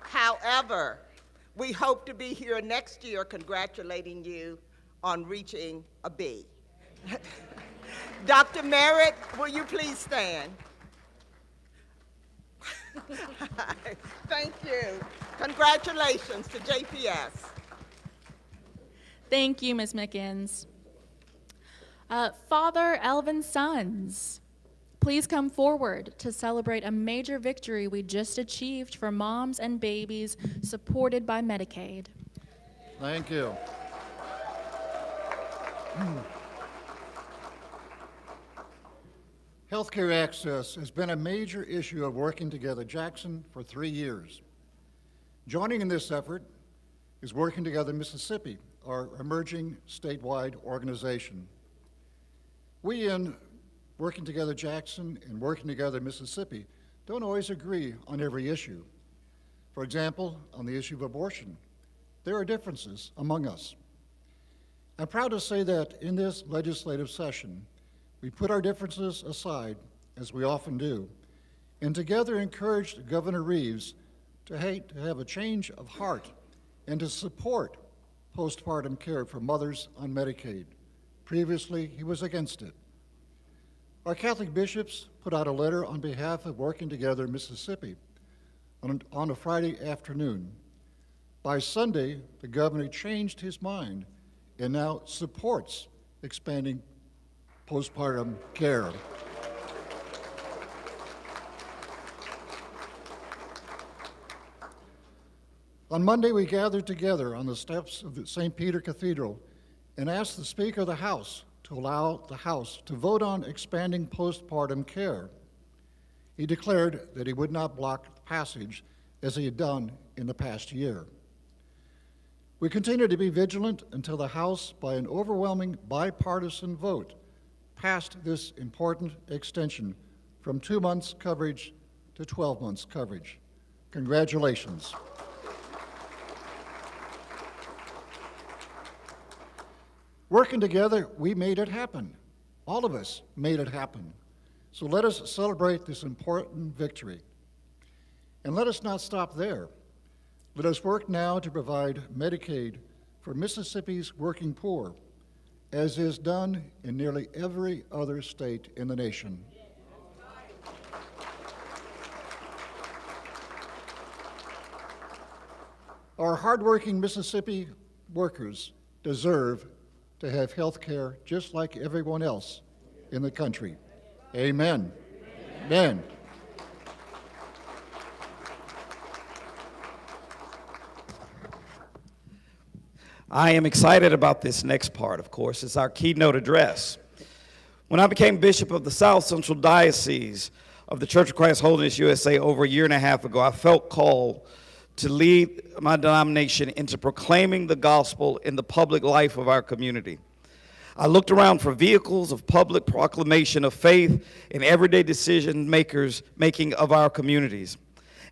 However, we hope to be here next year congratulating you on reaching a B. Dr. Merritt, will you please stand? Thank you. Congratulations to JPS. Thank you, Ms. Mickens. Father Elvin Sons, please come forward to celebrate a major victory we just achieved for moms and babies supported by Medicaid. Thank you. Healthcare access has been a major issue of Working Together Jackson for 3 years. Joining in this effort is Working Together Mississippi, our emerging statewide organization. We in Working Together Jackson and Working Together Mississippi don't always agree on every issue. For example, on the issue of abortion, there are differences among us. I'm proud to say that in this legislative session, we put our differences aside, as we often do, and together encouraged Governor Reeves to have a change of heart and to support postpartum care for mothers on Medicaid. Previously, he was against it. Our Catholic bishops put out a letter on behalf of Working Together Mississippi on a Friday afternoon. By Sunday, the governor changed his mind and now supports expanding postpartum care. On Monday, we gathered together on the steps of the St. Peter Cathedral and asked the Speaker of the House to allow the House to vote on expanding postpartum care. He declared that he would not block the passage as he had done in the past year. We continue to be vigilant until the House, by an overwhelming bipartisan vote, passed this important extension from 2 months coverage to 12 months coverage. Congratulations. Working together, we made it happen. All of us made it happen. So let us celebrate this important victory. And let us not stop there. Let us work now to provide Medicaid for Mississippi's working poor, as is done in nearly every other state in the nation. Our hardworking Mississippi workers deserve to have health care just like everyone else in the country. Amen. Amen. I am excited about this next part, of course. It's our keynote address. When I became bishop of the South Central Diocese of the Church of Christ Holiness USA over a year and a half ago, I felt called to lead my denomination into proclaiming the gospel in the public life of our community. I looked around for vehicles of public proclamation of faith in everyday decision making of our communities.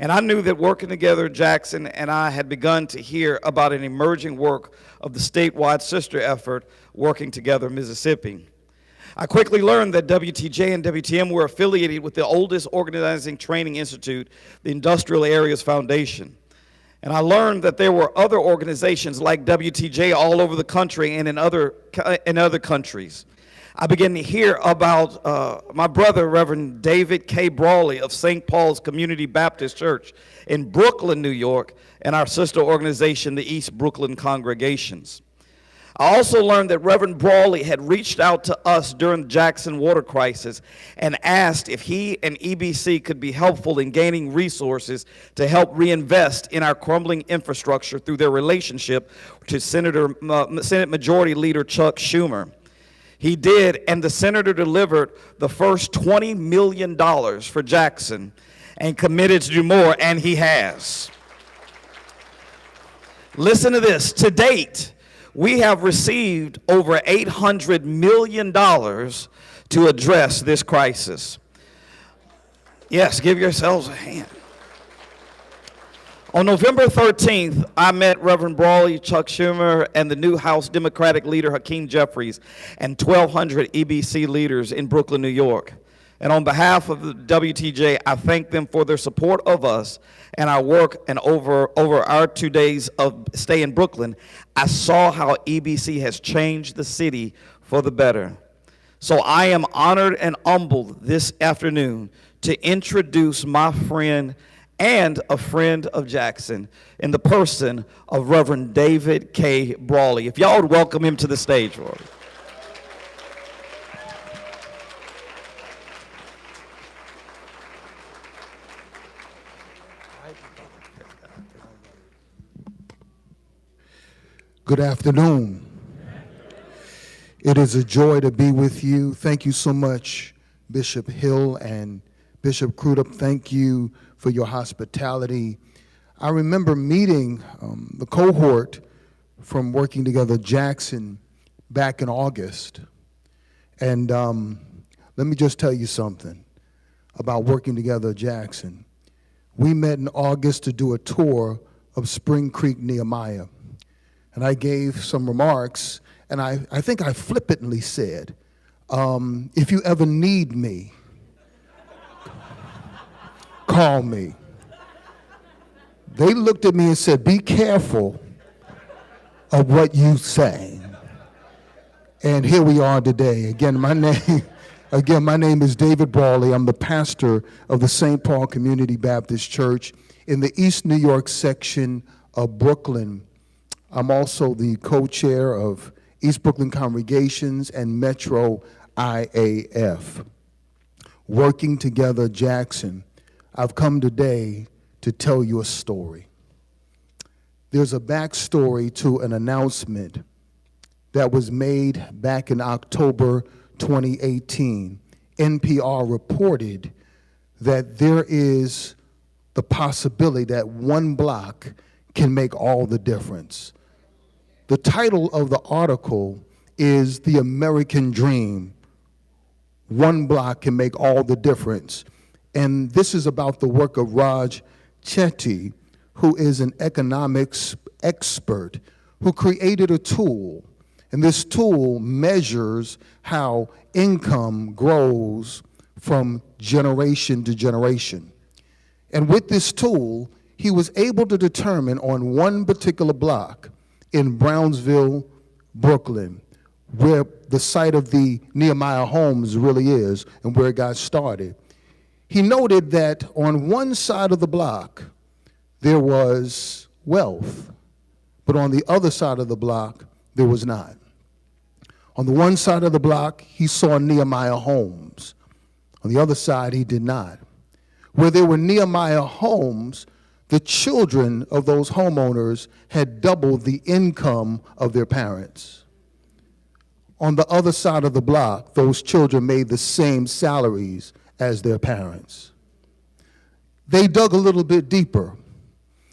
And I knew that Working Together Jackson and I had begun to hear about an emerging work of the statewide sister effort, Working Together Mississippi. I quickly learned that WTJ and WTM were affiliated with the oldest organizing training institute, the Industrial Areas Foundation. And I learned that there were other organizations like WTJ all over the country and in other countries. I began to hear about my brother, Reverend David K. Brawley of St. Paul's Community Baptist Church in Brooklyn, New York, and our sister organization, the East Brooklyn Congregations. I also learned that Reverend Brawley had reached out to us during the Jackson water crisis and asked if he and EBC could be helpful in gaining resources to help reinvest in our crumbling infrastructure through their relationship to Senate Majority Leader Chuck Schumer. He did, and the senator delivered the first $20 million for Jackson and committed to do more, and he has. Listen to this. To date, we have received over $800 million to address this crisis. Yes, give yourselves a hand. On November 13th, I met Reverend Brawley, Chuck Schumer, and the new House Democratic leader Hakeem Jeffries and 1,200 EBC leaders in Brooklyn, New York. And on behalf of the WTJ, I thank them for their support of us and our work. And over our 2 days of stay in Brooklyn, I saw how EBC has changed the city for the better. So I am honored and humbled this afternoon to introduce my friend and a friend of Jackson in the person of Reverend David K. Brawley. If y'all would welcome him to the stage, Rory. Good afternoon. It is a joy to be with you. Thank you so much, Bishop Hill and Bishop Crudup. Thank you for your hospitality. I remember meeting the cohort from Working Together Jackson back in August. And let me just tell you something about Working Together Jackson. We met in August to do a tour of Spring Creek, Nehemiah. And I gave some remarks, and I think I flippantly said, if you ever need me, call me. They looked at me and said, be careful of what you say. And here we are today. Again, my name is David Brawley. I'm the pastor of the St. Paul Community Baptist Church in the East New York section of Brooklyn. I'm also the co-chair of East Brooklyn Congregations and Metro IAF. Working Together Jackson, I've come today to tell you a story. There's a backstory to an announcement that was made back in October 2018. NPR reported that there is the possibility that one block can make all the difference. The title of the article is The American Dream. One block can make all the difference. And this is about the work of Raj Chetty, who is an economics expert who created a tool. And this tool measures how income grows from generation to generation. And with this tool, he was able to determine on one particular block in Brownsville, Brooklyn, where the site of the Nehemiah homes really is and where it got started. He noted that on one side of the block, there was wealth, but on the other side of the block, there was not. On the one side of the block, he saw Nehemiah homes. On the other side, he did not. Where there were Nehemiah homes, the children of those homeowners had doubled the income of their parents. On the other side of the block, those children made the same salaries as their parents. They dug a little bit deeper,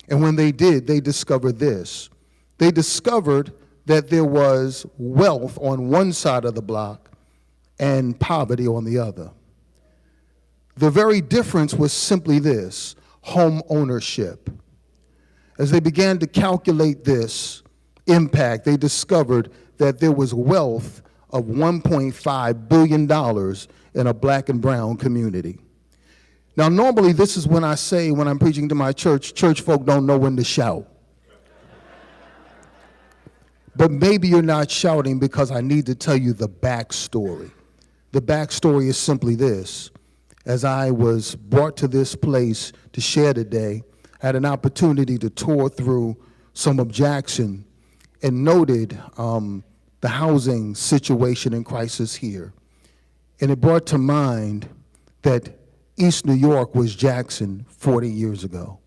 and when they did, they discovered this. They discovered that there was wealth on one side of the block and poverty on the other. The very difference was simply this: home ownership. As they began to calculate this impact, they discovered that there was wealth of $1.5 billion in a black and brown community. Now, normally this is when I say, when I'm preaching to my church folk don't know when to shout. But maybe you're not shouting because I need to tell you the backstory. The backstory is simply this. As I was brought to this place to share today, I had an opportunity to tour through some of Jackson and noted the housing situation and crisis here. And it brought to mind that East New York was Jackson 40 years ago.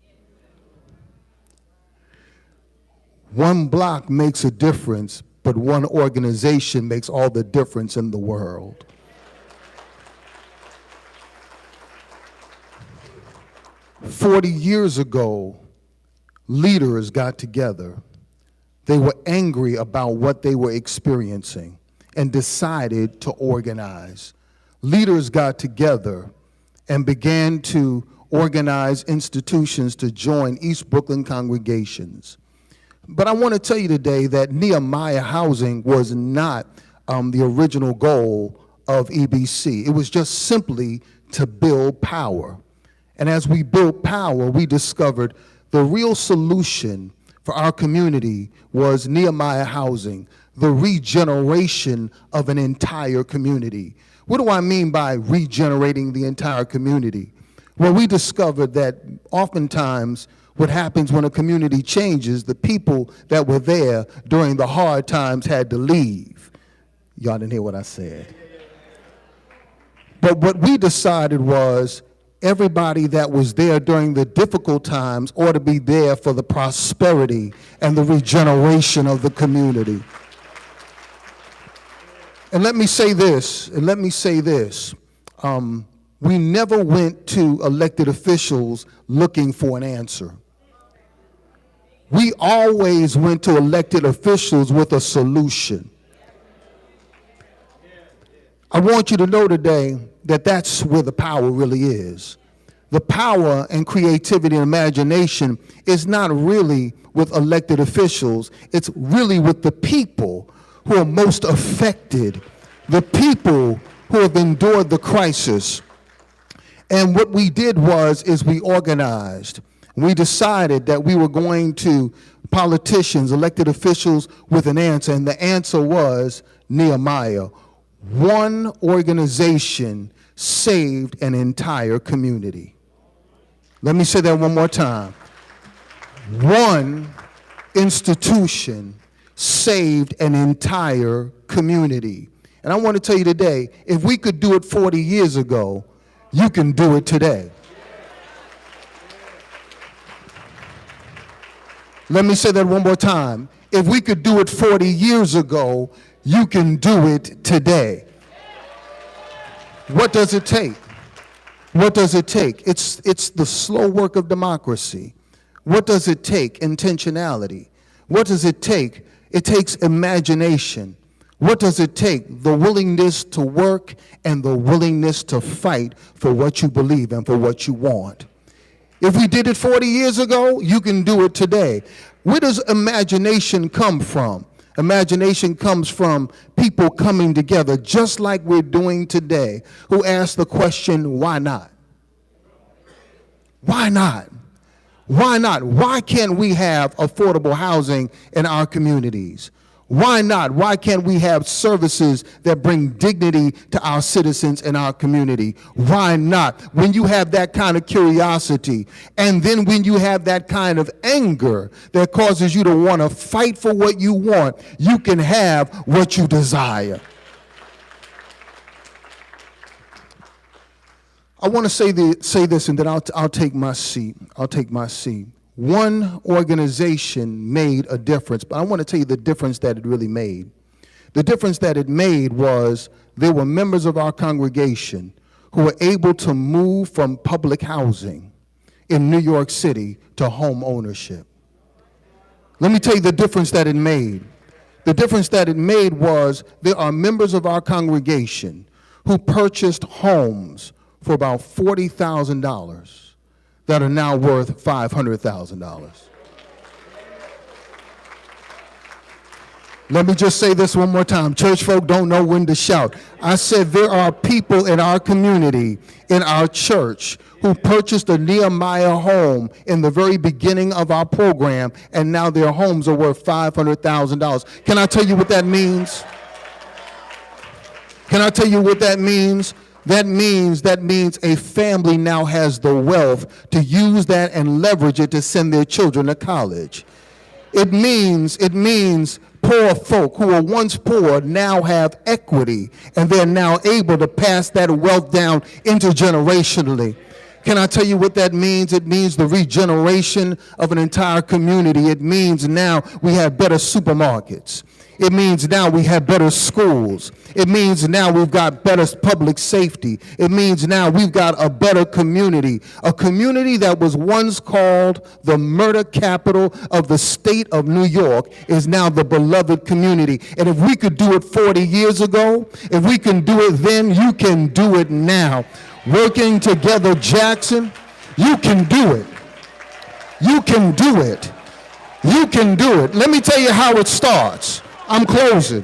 One block makes a difference, but one organization makes all the difference in the world. "40 years ago, leaders got together They were angry about what they were experiencing and decided to organize. Leaders got together and began to organize institutions to join East Brooklyn congregations. But I want to tell you today that Nehemiah Housing was not the original goal of EBC. It was just simply to build power. And as we built power, we discovered the real solution for our community was Nehemiah Housing, the regeneration of an entire community. What do I mean by regenerating the entire community? Well, we discovered that oftentimes what happens when a community changes, the people that were there during the hard times had to leave. Y'all didn't hear what I said. But what we decided was everybody that was there during the difficult times ought to be there for the prosperity and the regeneration of the community. And let me say this, we never went to elected officials looking for an answer. We always went to elected officials with a solution. I want you to know today that that's where the power really is. The power and creativity and imagination is not really with elected officials, it's really with the people who are most affected, the people who have endured the crisis. And what we did is we organized. We decided that we were going to politicians, elected officials with an answer, and the answer was Nehemiah. One organization saved an entire community. Let me say that one more time. One institution saved an entire community. And I want to tell you today, if we could do it 40 years ago, you can do it today. Let me say that one more time. If we could do it 40 years ago, you can do it today. What does it take? What does it take? It's the slow work of democracy. What does it take? Intentionality. What does it take? It takes imagination. What does it take? The willingness to work and the willingness to fight for what you believe and for what you want. If we did it 40 years ago, you can do it today. Where does imagination come from? Imagination comes from people coming together, just like we're doing today, who ask the question, why not? Why not? Why not? Why can't we have affordable housing in our communities? Why not? Why can't we have services that bring dignity to our citizens in our community? Why not? When you have that kind of curiosity, and then when you have that kind of anger that causes you to want to fight for what you want, you can have what you desire. I want to say this, and then I'll take my seat. I'll take my seat. One organization made a difference, but I want to tell you the difference that it really made. The difference that it made was there were members of our congregation who were able to move from public housing in New York City to home ownership. Let me tell you the difference that it made. The difference that it made was there are members of our congregation who purchased homes for about $40,000 that are now worth $500,000. Let me just say this one more time. Church folk don't know when to shout. I said there are people in our community, in our church, who purchased a Nehemiah home in the very beginning of our program, and now their homes are worth $500,000. Can I tell you what that means? Can I tell you what that means? That means a family now has the wealth to use that and leverage it to send their children to college. It means poor folk who were once poor now have equity, and they're now able to pass that wealth down intergenerationally. Can I tell you what that means? It means the regeneration of an entire community. It means now we have better supermarkets. It means now we have better schools. It means now we've got better public safety. It means now we've got a better community. A community that was once called the murder capital of the state of New York is now the beloved community. And if we could do it 40 years ago, if we can do it then, you can do it now. Working together, Jackson, you can do it. You can do it. You can do it. Let me tell you how it starts. I'm closing.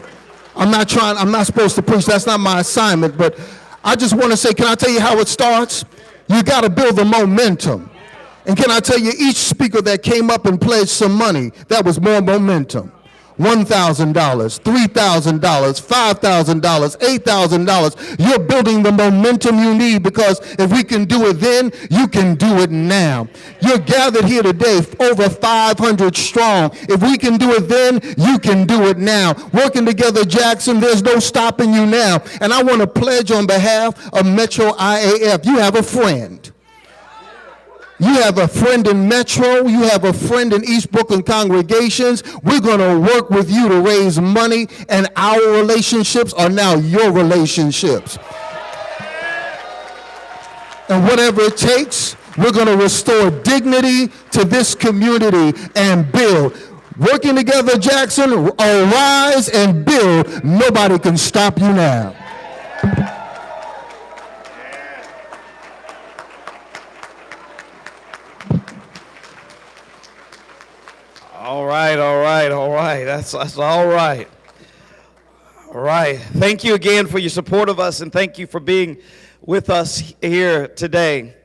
I'm not supposed to preach. That's not my assignment, but I just want to say, can I tell you how it starts? You got to build the momentum. And can I tell you, each speaker that came up and pledged some money, that was more momentum. $1,000, $3,000, $5,000, $8,000. You're building the momentum you need, because if we can do it then, you can do it now. You're gathered here today, over 500 strong. If we can do it then, you can do it now. Working together, Jackson, there's no stopping you now. And I want to pledge on behalf of Metro IAF, you have a friend. You have a friend in Metro. You have a friend in East Brooklyn congregations. We're going to work with you to raise money, and our relationships are now your relationships. And whatever it takes, we're going to restore dignity to this community and build. Working together, Jackson, arise and build. Nobody can stop you now. All right, all right, all right. That's all right. All right. Thank you again for your support of us, and thank you for being with us here today.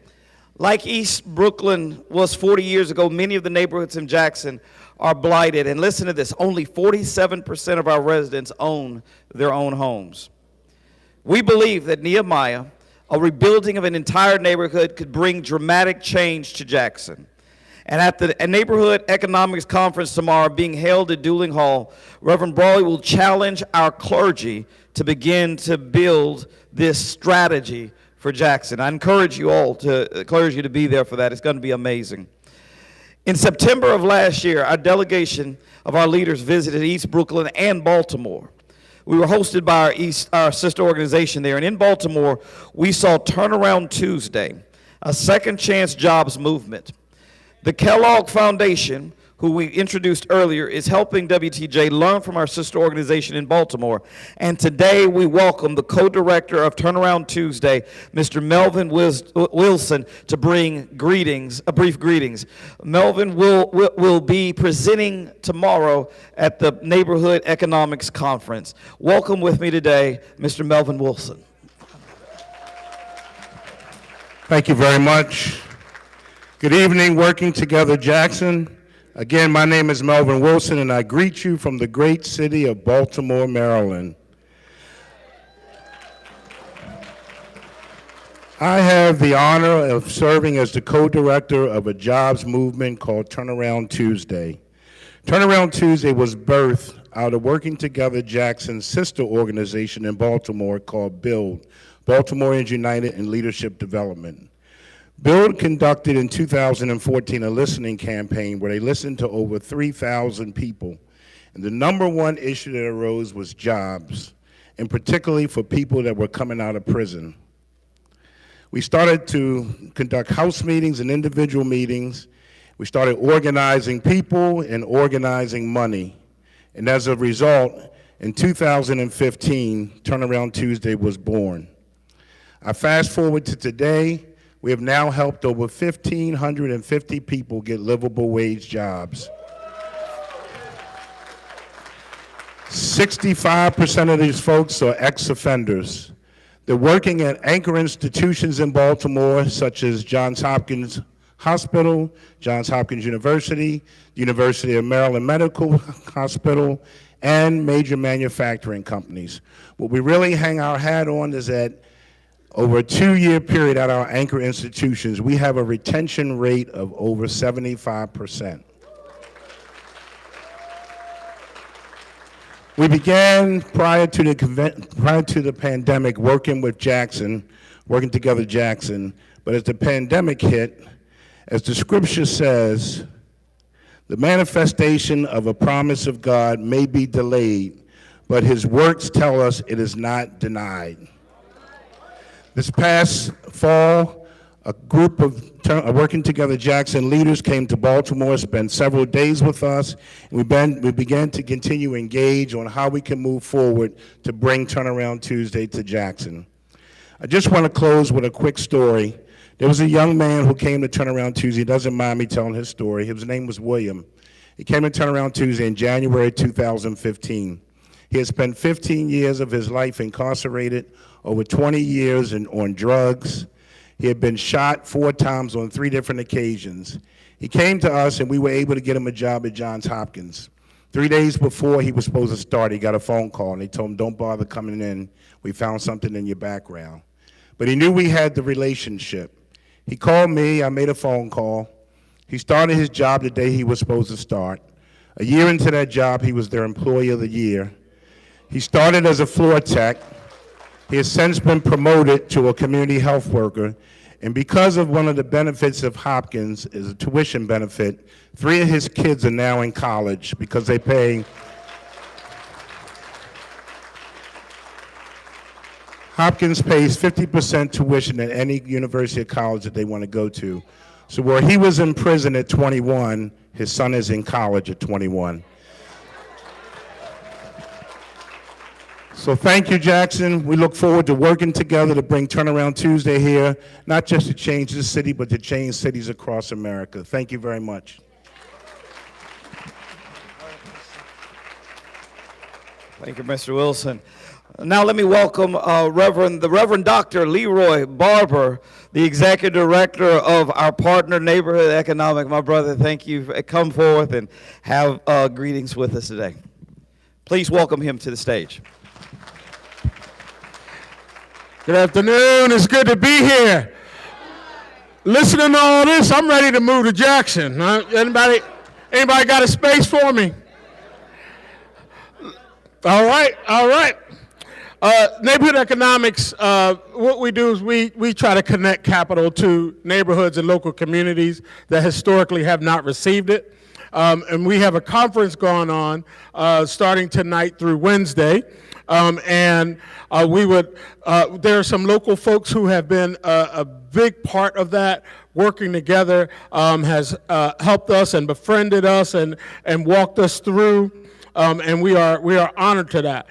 Like East Brooklyn was 40 years ago, many of the neighborhoods in Jackson are blighted. And listen to this, only 47% of our residents own their own homes. We believe that Nehemiah, a rebuilding of an entire neighborhood, could bring dramatic change to Jackson. And at the Neighborhood Economics Conference tomorrow, being held at Dooling Hall, Reverend Brawley will challenge our clergy to begin to build this strategy for Jackson. I encourage you all to be there for that. It's going to be amazing. In September of last year, our delegation of our leaders visited East Brooklyn and Baltimore. We were hosted by our sister organization there. And in Baltimore, we saw Turnaround Tuesday, a second chance jobs movement. The Kellogg Foundation, who we introduced earlier, is helping WTJ learn from our sister organization in Baltimore. And today we welcome the co-director of Turnaround Tuesday, Mr. Melvin Wilson, to bring brief greetings. Melvin will be presenting tomorrow at the Neighborhood Economics Conference. Welcome with me today, Mr. Melvin Wilson. Thank you very much. Good evening, Working Together Jackson. Again, my name is Melvin Wilson, and I greet you from the great city of Baltimore, Maryland. I have the honor of serving as the co-director of a jobs movement called Turnaround Tuesday. Turnaround Tuesday was birthed out of Working Together Jackson's sister organization in Baltimore called BUILD, Baltimoreans United in Leadership Development. BUILD conducted in 2014 a listening campaign where they listened to over 3,000 people. And the number one issue that arose was jobs, and particularly for people that were coming out of prison. We started to conduct house meetings and individual meetings. We started organizing people and organizing money. And as a result, in 2015, Turnaround Tuesday was born. I fast forward to today. We have now helped over 1,550 people get livable wage jobs. 65% of these folks are ex-offenders. They're working at anchor institutions in Baltimore, such as Johns Hopkins Hospital, Johns Hopkins University, University of Maryland Medical Hospital, and major manufacturing companies. What we really hang our hat on is that over a 2-year period at our anchor institutions, we have a retention rate of over 75%. We began prior to the pandemic working together Jackson, but as the pandemic hit, as the scripture says, the manifestation of a promise of God may be delayed, but his works tell us it is not denied. This past fall, a group of Working Together Jackson leaders came to Baltimore, spent several days with us, and we began to continue to engage on how we can move forward to bring Turnaround Tuesday to Jackson. I just want to close with a quick story. There was a young man who came to Turnaround Tuesday. He doesn't mind me telling his story. His name was William. He came to Turnaround Tuesday in January 2015. He had spent 15 years of his life incarcerated, over 20 years on drugs. He had been shot 4 times on 3 different occasions. He came to us and we were able to get him a job at Johns Hopkins. 3 days before he was supposed to start, he got a phone call and they told him, don't bother coming in. We found something in your background. But he knew we had the relationship. He called me, I made a phone call. He started his job the day he was supposed to start. A year into that job, he was their Employee of the Year. He started as a floor tech. He has since been promoted to a community health worker, and because of one of the benefits of Hopkins is a tuition benefit, 3 of his kids are now in college because they pay. Hopkins pays 50% tuition at any university or college that they want to go to. So where he was in prison at 21, his son is in college at 21. So thank you, Jackson. We look forward to working together to bring Turnaround Tuesday here, not just to change this city, but to change cities across America. Thank you very much. Thank you, Mr. Wilson. Now let me welcome the Reverend Dr. Leroy Barber, the Executive Director of our partner Neighborhood Economic. My brother, thank you. Come forth and have greetings with us today. Please welcome him to the stage. Good afternoon. It's good to be here. Listening to all this, I'm ready to move to Jackson. Anybody got a space for me? All right. Neighborhood economics, what we do is we try to connect capital to neighborhoods and local communities that historically have not received it. And we have a conference going on starting tonight through Wednesday. There are some local folks who have been a big part of that, working together, has helped us and befriended us and walked us through, and we are honored to that,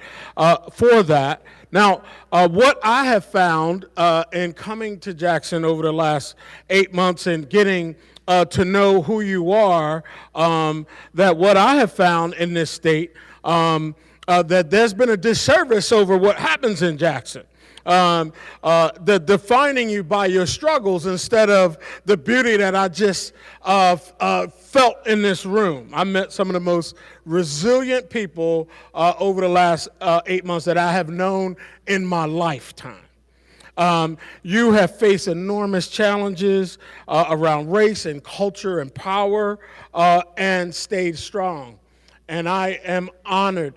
for that. Now, what I have found in coming to Jackson over the last 8 months and getting to know who you are, that what I have found in this state, that there's been a disservice over what happens in Jackson. Defining you by your struggles instead of the beauty that I just felt in this room. I met some of the most resilient people over the last 8 months that I have known in my lifetime. You have faced enormous challenges around race and culture and power and stayed strong. And I am honored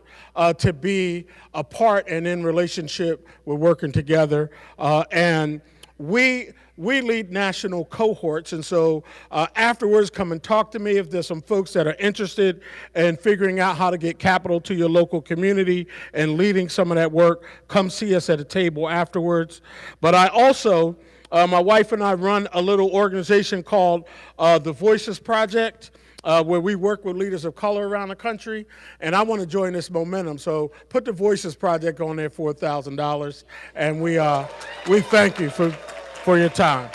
to be a part and in relationship with working together. And we lead national cohorts, and so afterwards come and talk to me if there's some folks that are interested in figuring out how to get capital to your local community and leading some of that work. Come see us at a table afterwards. But I also, my wife and I run a little organization called the Voices Project, where we work with leaders of color around the country, and I want to join this momentum. So put the Voices Project on there for $1,000, and we thank you for your time.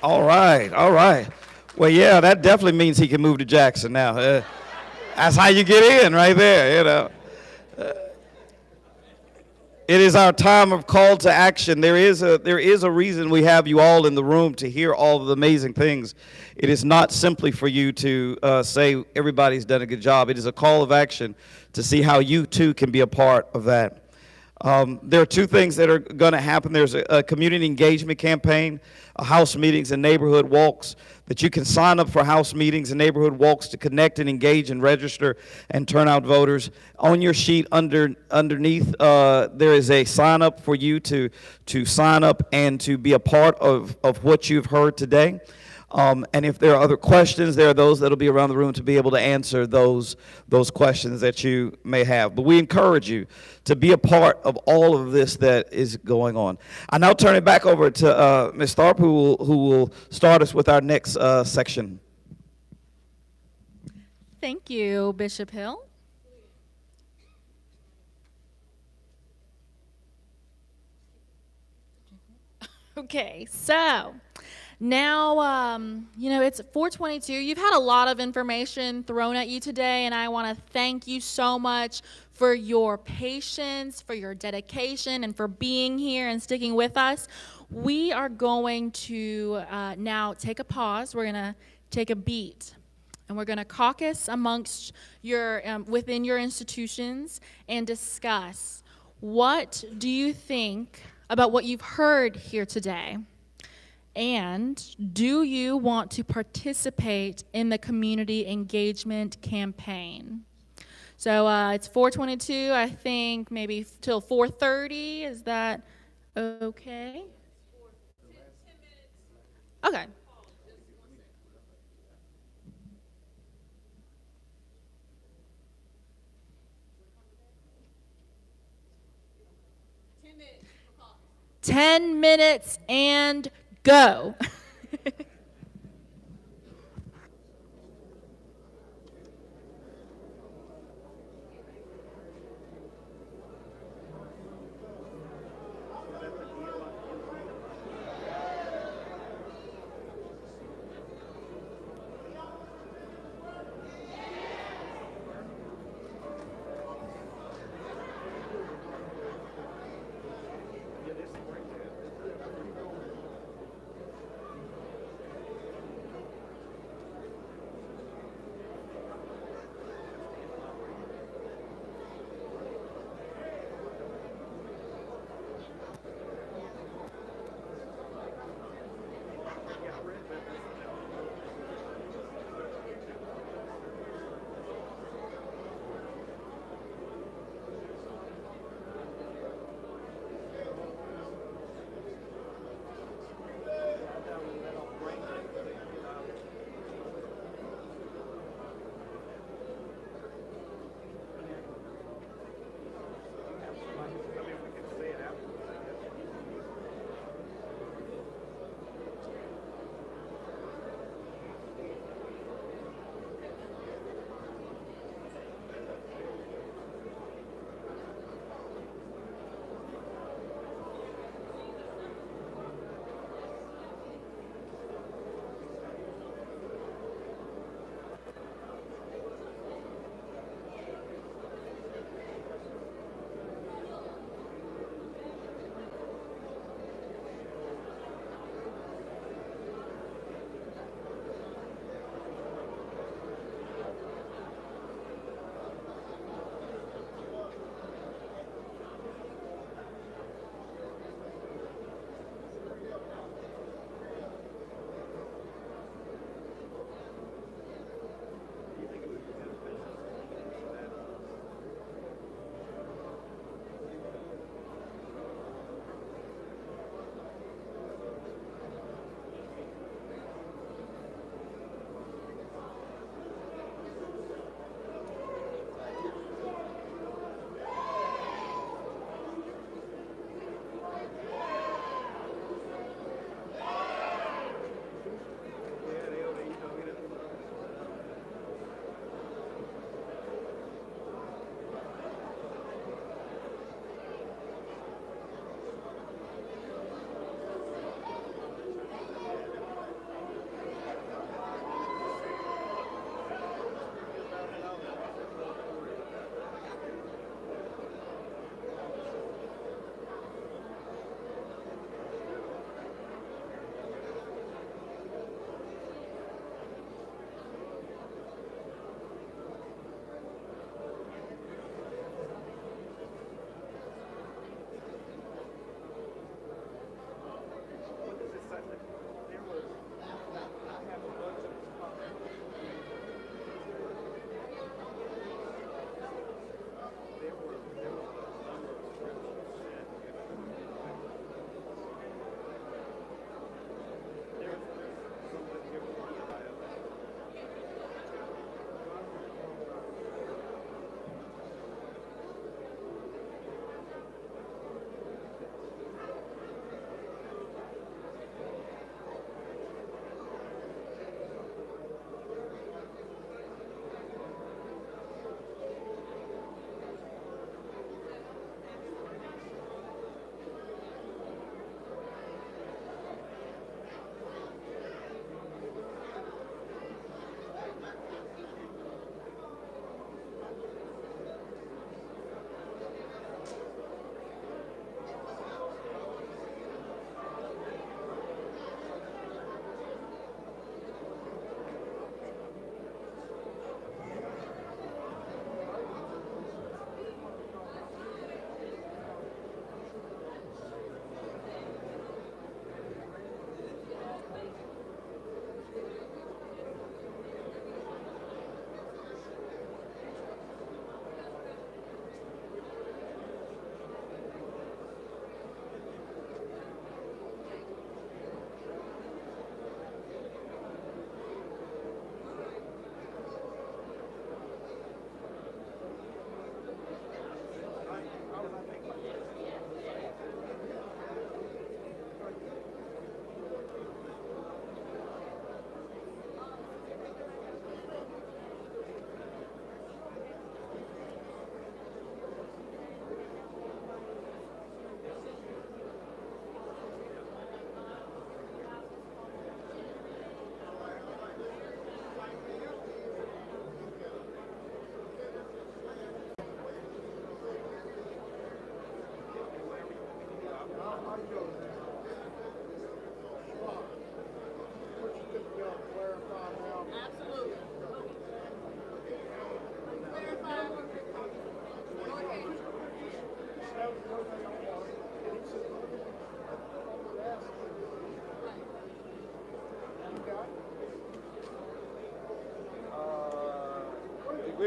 All right. Well, yeah, that definitely means he can move to Jackson now. That's how you get in right there, you know. It is our time of call to action. There is a reason we have you all in the room to hear all of the amazing things. It is not simply for you to say everybody's done a good job. It is a call of action to see how you too can be a part of that. There are 2 things that are going to happen. There's a community engagement campaign, house meetings and neighborhood walks, that you can sign up for house meetings and neighborhood walks to connect and engage and register and turn out voters. On your sheet underneath, there is a sign up for you to sign up and to be a part of what you've heard today. And if there are other questions, there are those that will be around the room to be able to answer those questions that you may have. But we encourage you to be a part of all of this that is going on. I now turn it back over to Ms. Tharp, who will start us with our next section. Thank you, Bishop Hill. Okay, so now, it's 4:22. You've had a lot of information thrown at you today, and I want to thank you so much for your patience, for your dedication, and for being here and sticking with us. We are going to now take a pause. We're going to take a beat, and we're going to caucus amongst your within your institutions and discuss, what do you think about what you've heard here today? And do you want to participate in the community engagement campaign? So it's 4:22, I think maybe till 4:30. Is that okay? Okay. Ten minutes and go.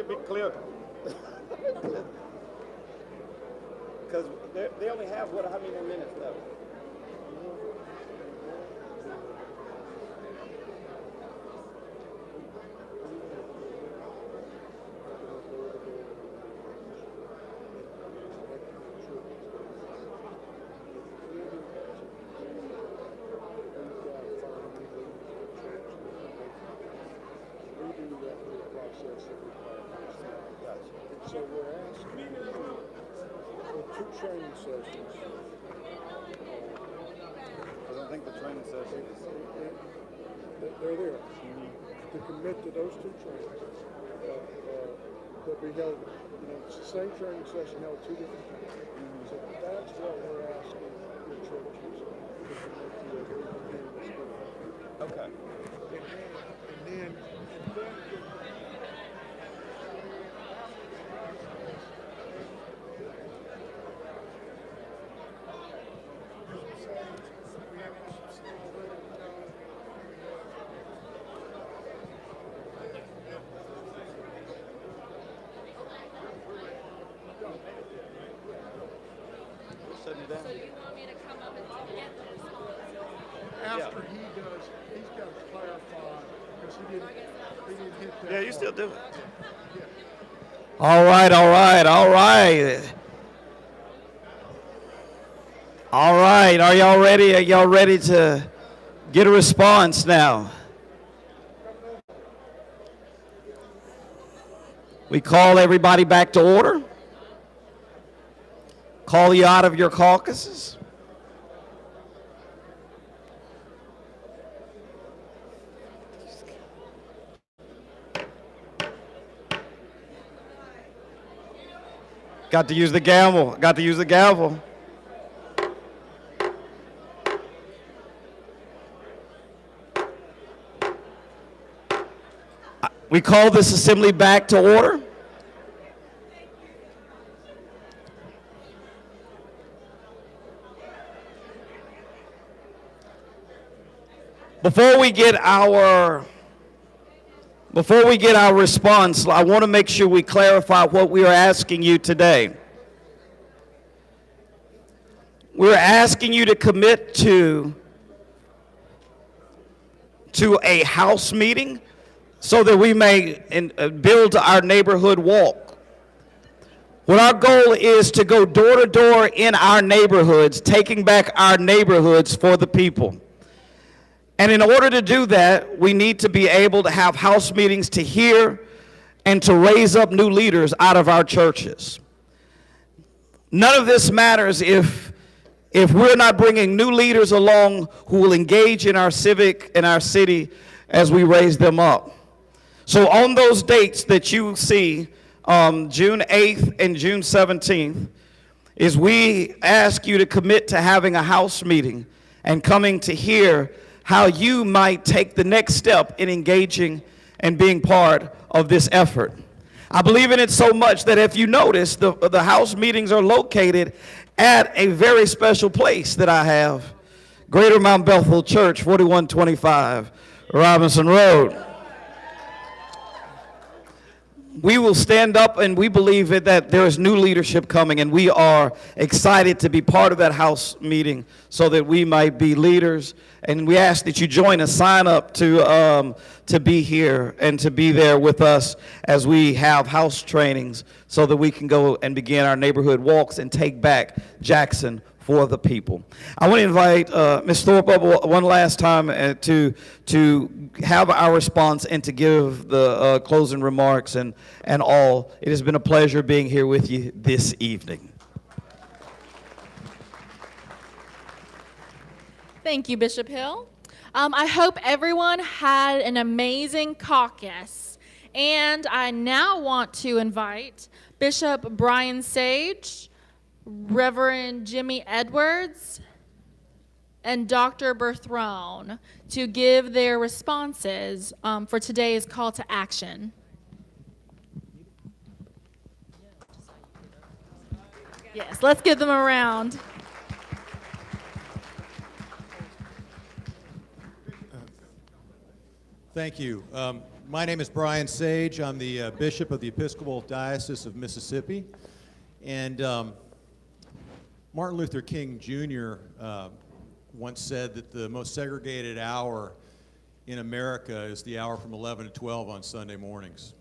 me be clear. Because they only have, how many more minutes left? So we're asking for 2 training sessions. I don't think the training sessions. They're there. To commit to those 2 trainings. They'll be held, it's the same training session held 2 different times. So that's what we're asking your churches to commit to. Okay. And then So you want me to come up and get the response? after he does, he's got to clarify, because he didn't hit that. Yeah, you still do it. Yeah. All right, all right, all right. All right, are y'all ready? Are y'all ready to get a response now? We call everybody back to order. Call you out of your caucuses. Got to use the gavel. Got to use the gavel. We call this assembly back to order. Before we get our response, I want to make sure we clarify what we are asking you today. We're asking you to commit to a house meeting so that we may build our neighborhood walk. What our goal is to go door to door in our neighborhoods, taking back our neighborhoods for the people. And in order to do that, we need to be able to have house meetings to hear and to raise up new leaders out of our churches. None of this matters if we're not bringing new leaders along who will engage in our civic and our city as we raise them up. So on those dates that you see, June 8th and June 17th, is we ask you to commit to having a house meeting and coming to hear how you might take the next step in engaging and being part of this effort. I believe in it so much that if you notice, the house meetings are located at a very special place that I have, Greater Mount Bethel Church, 4125 Robinson Road. We will stand up, and we believe that there is new leadership coming, and we are excited to be part of that house meeting so that we might be leaders. And we ask that you join us, sign up to be here and to be there with us as we have house trainings so that we can go and begin our neighborhood walks and take back Jackson for the people. I want to invite Ms. Thorpe up one last time to have our response and to give the closing remarks and all. It has been a pleasure being here with you this evening. Thank you, Bishop Hill. I hope everyone had an amazing caucus. And I now want to invite Bishop Brian Sage, Reverend Jimmy Edwards, and Dr. Berthrone to give their responses for today's call to action. Yes, let's give them a round. Thank you. My name is Brian Sage. I'm the Bishop of the Episcopal Diocese of Mississippi. And Martin Luther King Jr. Once said that the most segregated hour in America is the hour from 11 to 12 on Sunday mornings.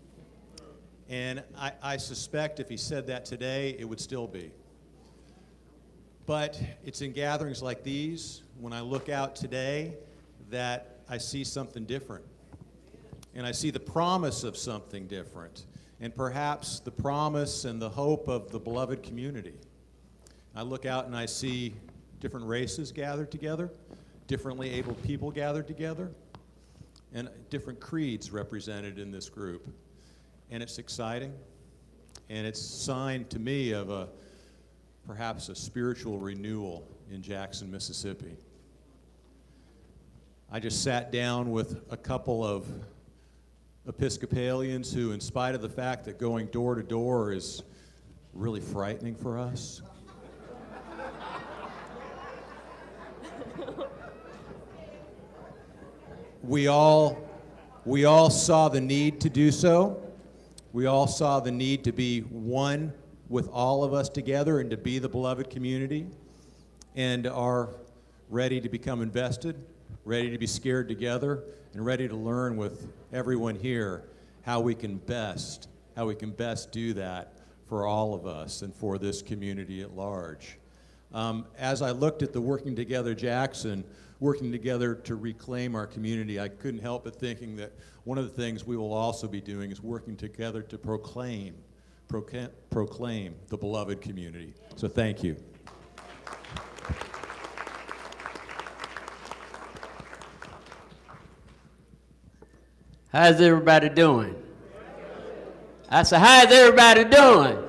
And I suspect if he said that today, it would still be. But it's in gatherings like these, when I look out today, that I see something different. And I see the promise of something different, and perhaps the promise and the hope of the beloved community. I look out and I see different races gathered together, differently abled people gathered together, and different creeds represented in this group. And it's exciting, and it's a sign to me of perhaps a spiritual renewal in Jackson, Mississippi. I just sat down with a couple of Episcopalians who, in spite of the fact that going door to door is really frightening for us, we all saw the need to do so. We all saw the need to be one with all of us together and to be the beloved community, and are ready to become invested, ready to be scared together, and ready to learn with everyone here how we can best do that for all of us and for this community at large. As I looked at the Working Together Jackson, working together to reclaim our community, I couldn't help but thinking that one of the things we will also be doing is working together to proclaim the beloved community. So thank you. How's everybody doing? I said, how's everybody doing?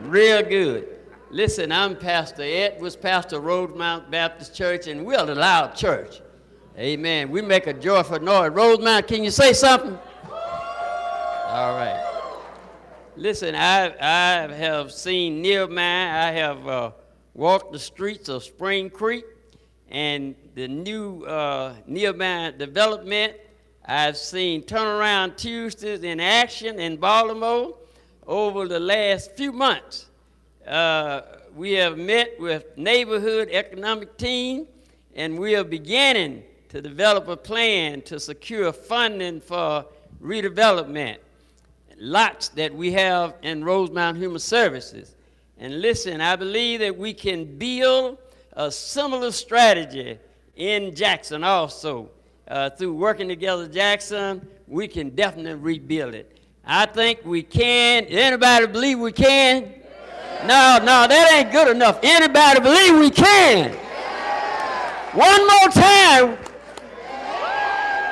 Real good. Listen, I'm Pastor Edwards, pastor of Rosemount Baptist Church, and we're a loud church. Amen. We make a joyful noise. Rosemount, can you say something? All right. Listen, I have seen Nehemiah. I have walked the streets of Spring Creek and the new Nehemiah development. I've seen Turnaround Tuesdays in action in Baltimore over the last few months. We have met with neighborhood economic team, and we are beginning to develop a plan to secure funding for redevelopment lots that we have in Rosemount Human Services. And listen, I believe that we can build a similar strategy in Jackson also. Through Working Together Jackson, we can definitely rebuild it. I think we can. Anybody believe we can? No, that ain't good enough. Anybody believe we can? One more time.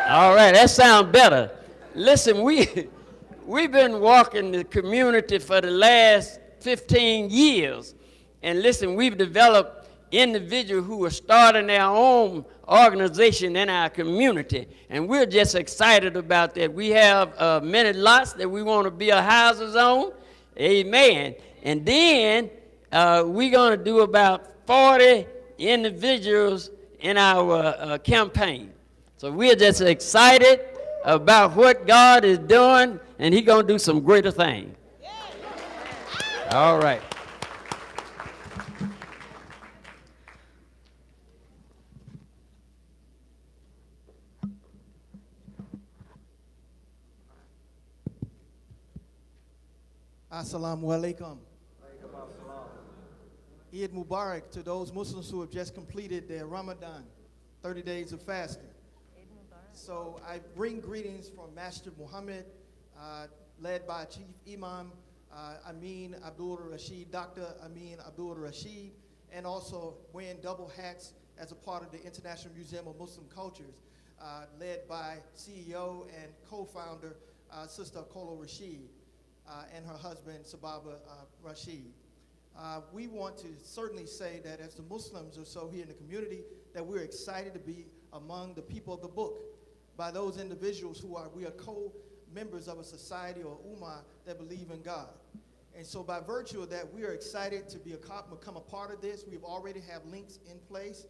All right, that sounds better. Listen, we've been walking the community for the last 15 years. And listen, we've developed individuals who are starting their own organization in our community. And we're just excited about that. We have many lots that we want to build houses on. Amen. And then we're going to do about 40 individuals in our campaign. So we're just excited about what God is doing, and He's going to do some greater things. All right. Assalamu alaikum. Eid Mubarak to those Muslims who have just completed their Ramadan, 30 days of fasting. So I bring greetings from Master Muhammad, led by Chief Imam Amin Abdul Rashid, Dr. Amin Abdul Rashid, and also wearing double hats as a part of the International Museum of Muslim Cultures, led by CEO and co-founder Sister Kolo Rashid and her husband Sababa Rashid. We want to certainly say that as the Muslims or so here in the community, that we're excited to be among the people of the book by those individuals we are co-members of a society or ummah that believe in God. And so by virtue of that, we are excited to become a part of this. We already have links in place.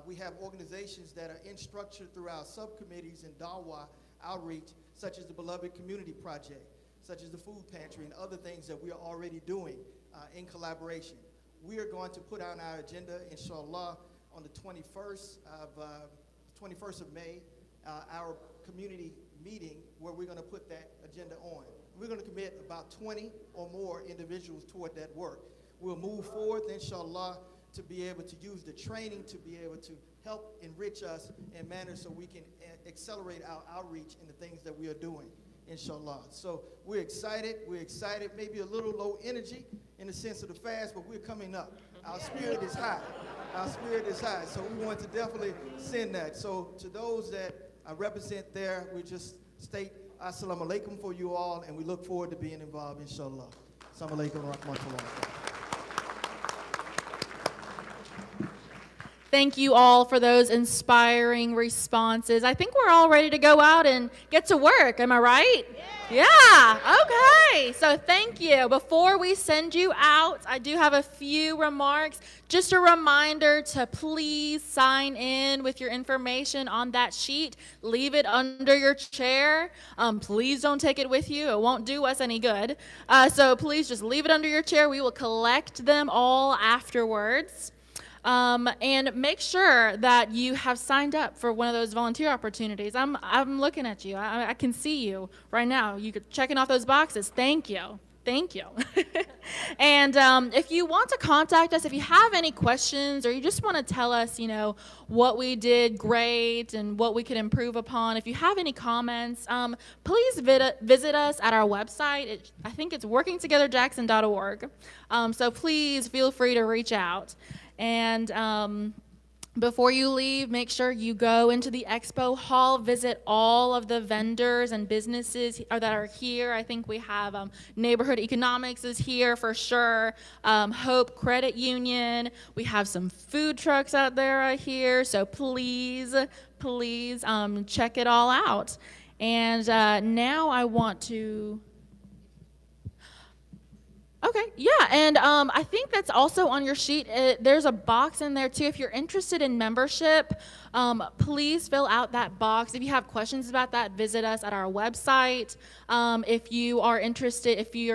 We have organizations that are in structure through our subcommittees and Dawah outreach such as the Beloved Community Project, such as the food pantry and other things that we are already doing in collaboration. We are going to put on our agenda, inshallah, on the 21st of May, our community meeting where we're going to put that agenda on. We're going to commit about 20 or more individuals toward that work. We'll move forward, inshallah, to be able to use the training to be able to help enrich us in manners so we can accelerate our outreach in the things that we are doing, inshallah. So we're excited, maybe a little low energy in the sense of the fast, but we're coming up. Our spirit is high. Our spirit is high, so we want to definitely send that. So to those that I represent there, we just state assalamu alaikum for you all, and we look forward to being involved, inshallah. Assalamu alaikum wa rahmatullah. Thank you all for those inspiring responses. I think we're all ready to go out and get to work. Am I right? Yeah. Okay. So thank you. Before we send you out, I do have a few remarks. Just a reminder to please sign in with your information on that sheet. Leave it under your chair. Please don't take it with you. It won't do us any good. So please just leave it under your chair. We will collect them all afterwards. And make sure that you have signed up for one of those volunteer opportunities. I'm looking at you. I can see you right now. You're checking off those boxes. Thank you. Thank you. And if you want to contact us, if you have any questions or you just want to tell us, what we did great and what we could improve upon, if you have any comments, please visit us at our website. I think it's workingtogetherjackson.org. So please feel free to reach out. And before you leave, make sure you go into the expo hall, visit all of the vendors and businesses that are here. I think we have Neighborhood Economics is here for sure, Hope Credit Union. We have some food trucks out there here, so please check it all out. And now I want to... Okay, yeah, and I think that's also on your sheet. There's a box in there too. If you're interested in membership, please fill out that box. If you have questions about that, visit us at our website. If you're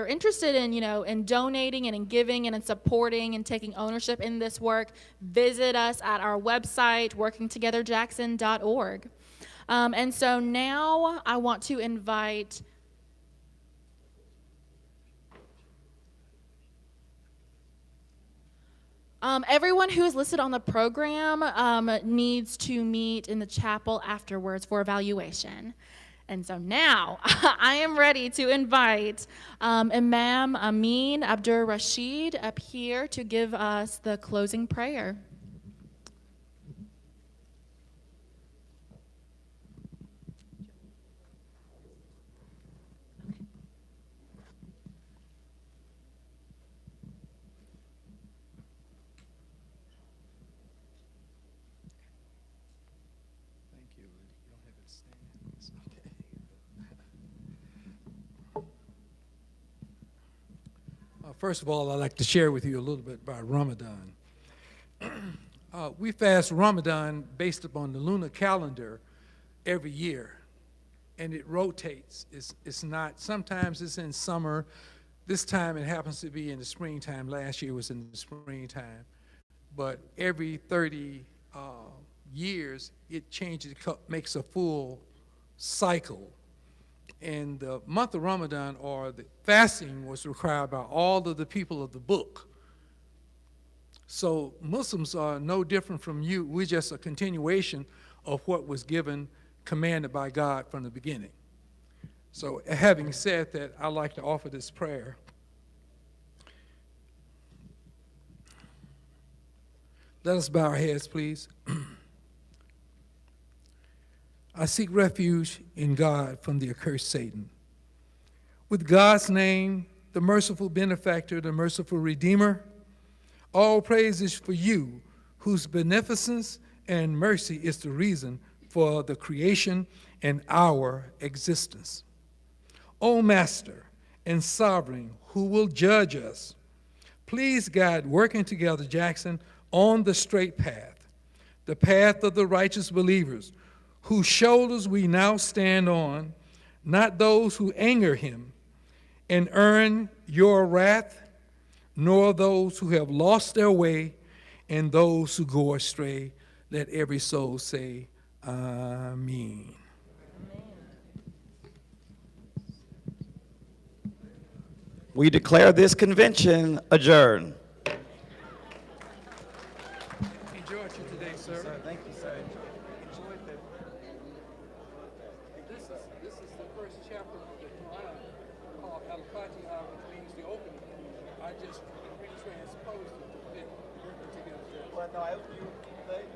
interested in, in donating and in giving and in supporting and taking ownership in this work, visit us at our website, workingtogetherjackson.org. And so now I want to invite everyone who is listed on the program needs to meet in the chapel afterwards for evaluation. And so now I am ready to invite Imam Amin Abdur Rashid up here to give us the closing prayer. First of all, I'd like to share with you a little bit about Ramadan. We fast Ramadan based upon the lunar calendar every year, and it rotates. It's not, sometimes it's in summer. This time it happens to be in the springtime. Last year was in the springtime. But every 30 years, it changes, makes a full cycle. And the month of Ramadan, or the fasting, was required by all of the people of the book. So Muslims are no different from you. We're just a continuation of what was given, commanded by God from the beginning. So having said that, I'd like to offer this prayer. Let us bow our heads, please. I seek refuge in God from the accursed Satan. With God's name, the merciful benefactor, the merciful redeemer, all praise is for you, whose beneficence and mercy is the reason for the creation and our existence. O Master and Sovereign, who will judge us, please guide Working Together Jackson on the straight path, the path of the righteous believers, whose shoulders we now stand on, not those who anger him and earn your wrath, nor those who have lost their way and those who go astray. Let every soul say, Amen. We declare this convention adjourned. Enjoyed you today, sir. Thank you, sir. This is the first chapter of the Quran called Al-Fatiha, which means the opening. I just transposed it to fit working together. Well, no, they